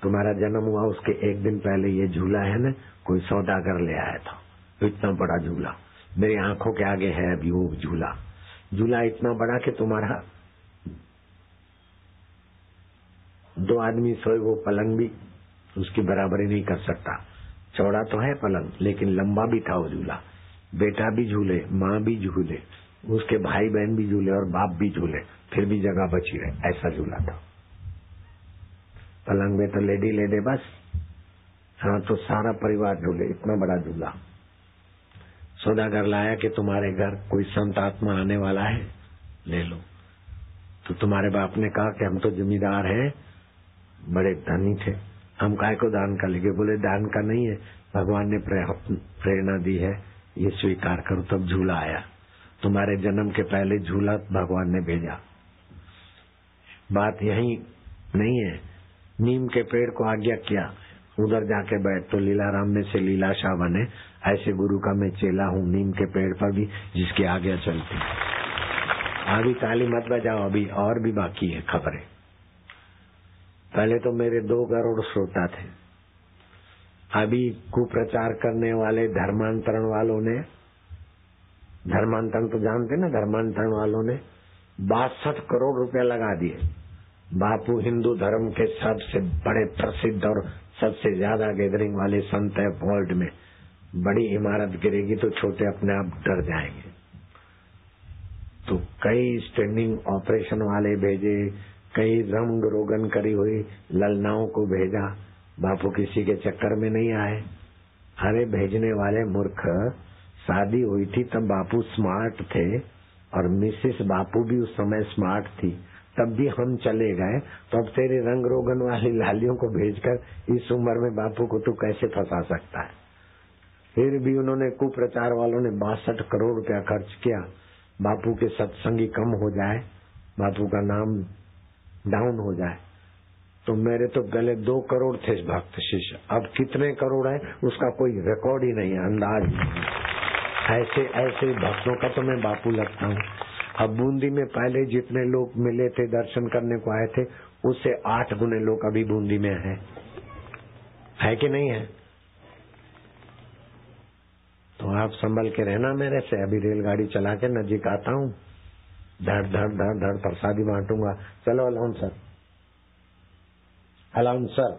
तुम्हारा जन्म हुआ उसके एक दिन पहले ये झूला है ना, कोई सौदागर ले आया था, तो इतना बड़ा झूला मेरी आंखों के आगे है अभी वो झूला। झूला इतना बड़ा कि तुम्हारा 2 आदमी सोए वो पलंग भी उसकी बराबरी नहीं कर सकता। चौड़ा तो है पलंग, लेकिन लंबा भी था वो झूला। बेटा भी झूले, माँ भी झूले, उसके भाई बहन भी झूले और बाप भी झूले, फिर भी जगह बची रहे, ऐसा झूला था। पलंग में तो लेडी लेडे बस, हाँ तो सारा परिवार झूले, इतना बड़ा झूला। सौदागर लाया कि तुम्हारे घर कोई संत आत्मा आने वाला है, ले लो। तो तुम्हारे बाप ने कहा कि हम तो जमींदार हैं, बड़े धनी थे, हम काय को दान का लेंगे। बोले दान का नहीं है, भगवान ने प्रेरणा दी है, ये स्वीकार करो। तब झूला आया। तुम्हारे जन्म के पहले झूला भगवान ने भेजा। बात यही नहीं है। नीम के पेड़ को आज्ञा किया उधर जाके बैठ, तो लीलाराम में से लीलाशाह बने। ऐसे गुरु का मैं चेला हूँ, नीम के पेड़ पर भी जिसकी आज्ञा चलती। अभी ताली मत बजाओ, अभी और भी बाकी है खबरें। पहले तो मेरे 2 करोड़ श्रोता थे। अभी कुप्रचार करने वाले धर्मांतरण वालों ने, धर्मांतरण तो जानते ना, धर्मांतरण वालों ने 62 करोड़ रुपया लगा दिए। बापू हिंदू धर्म के सबसे बड़े प्रसिद्ध और सबसे ज्यादा गैदरिंग वाले संत है वर्ल्ड में। बड़ी इमारत गिरेगी तो छोटे अपने आप डर जाएंगे। तो कई स्टैंडिंग ऑपरेशन वाले भेजे, कई रंग रोगन करी हुई ललनाओं को भेजा। बापू किसी के चक्कर में नहीं आए। अरे भेजने वाले मूर्ख, शादी हुई थी तब बापू स्मार्ट थे और मिसेस बापू भी उस समय स्मार्ट थी, तब भी हम चले गए। तो अब तेरे रंग रोगन वाली लालियों को भेजकर इस उम्र में बापू को तू कैसे फंसा सकता है? फिर भी उन्होंने, कुप्रचार वालों ने 62 करोड़ रुपया खर्च किया। बापू के सत्संगी कम हो जाए, बापू का नाम डाउन हो जाए। तो मेरे तो पहले 2 करोड़ थे भक्त शिष्य, अब कितने करोड़ है उसका कोई रिकॉर्ड ही नहीं है, अंदाज नहीं। ऐसे ऐसे भक्तों का तो मैं बापू लगता हूँ। अब बूंदी में पहले जितने लोग मिले थे, दर्शन करने को आए थे, उससे 8 गुने लोग अभी बूंदी में है कि नहीं है? तो आप संभल के रहना मेरे से। अभी रेलगाड़ी चला के नजीक आता हूँ, धड़ धड़ धड़ धड़ प्रसादी बांटूंगा। चलो अलाउंसर, अलाउंसर।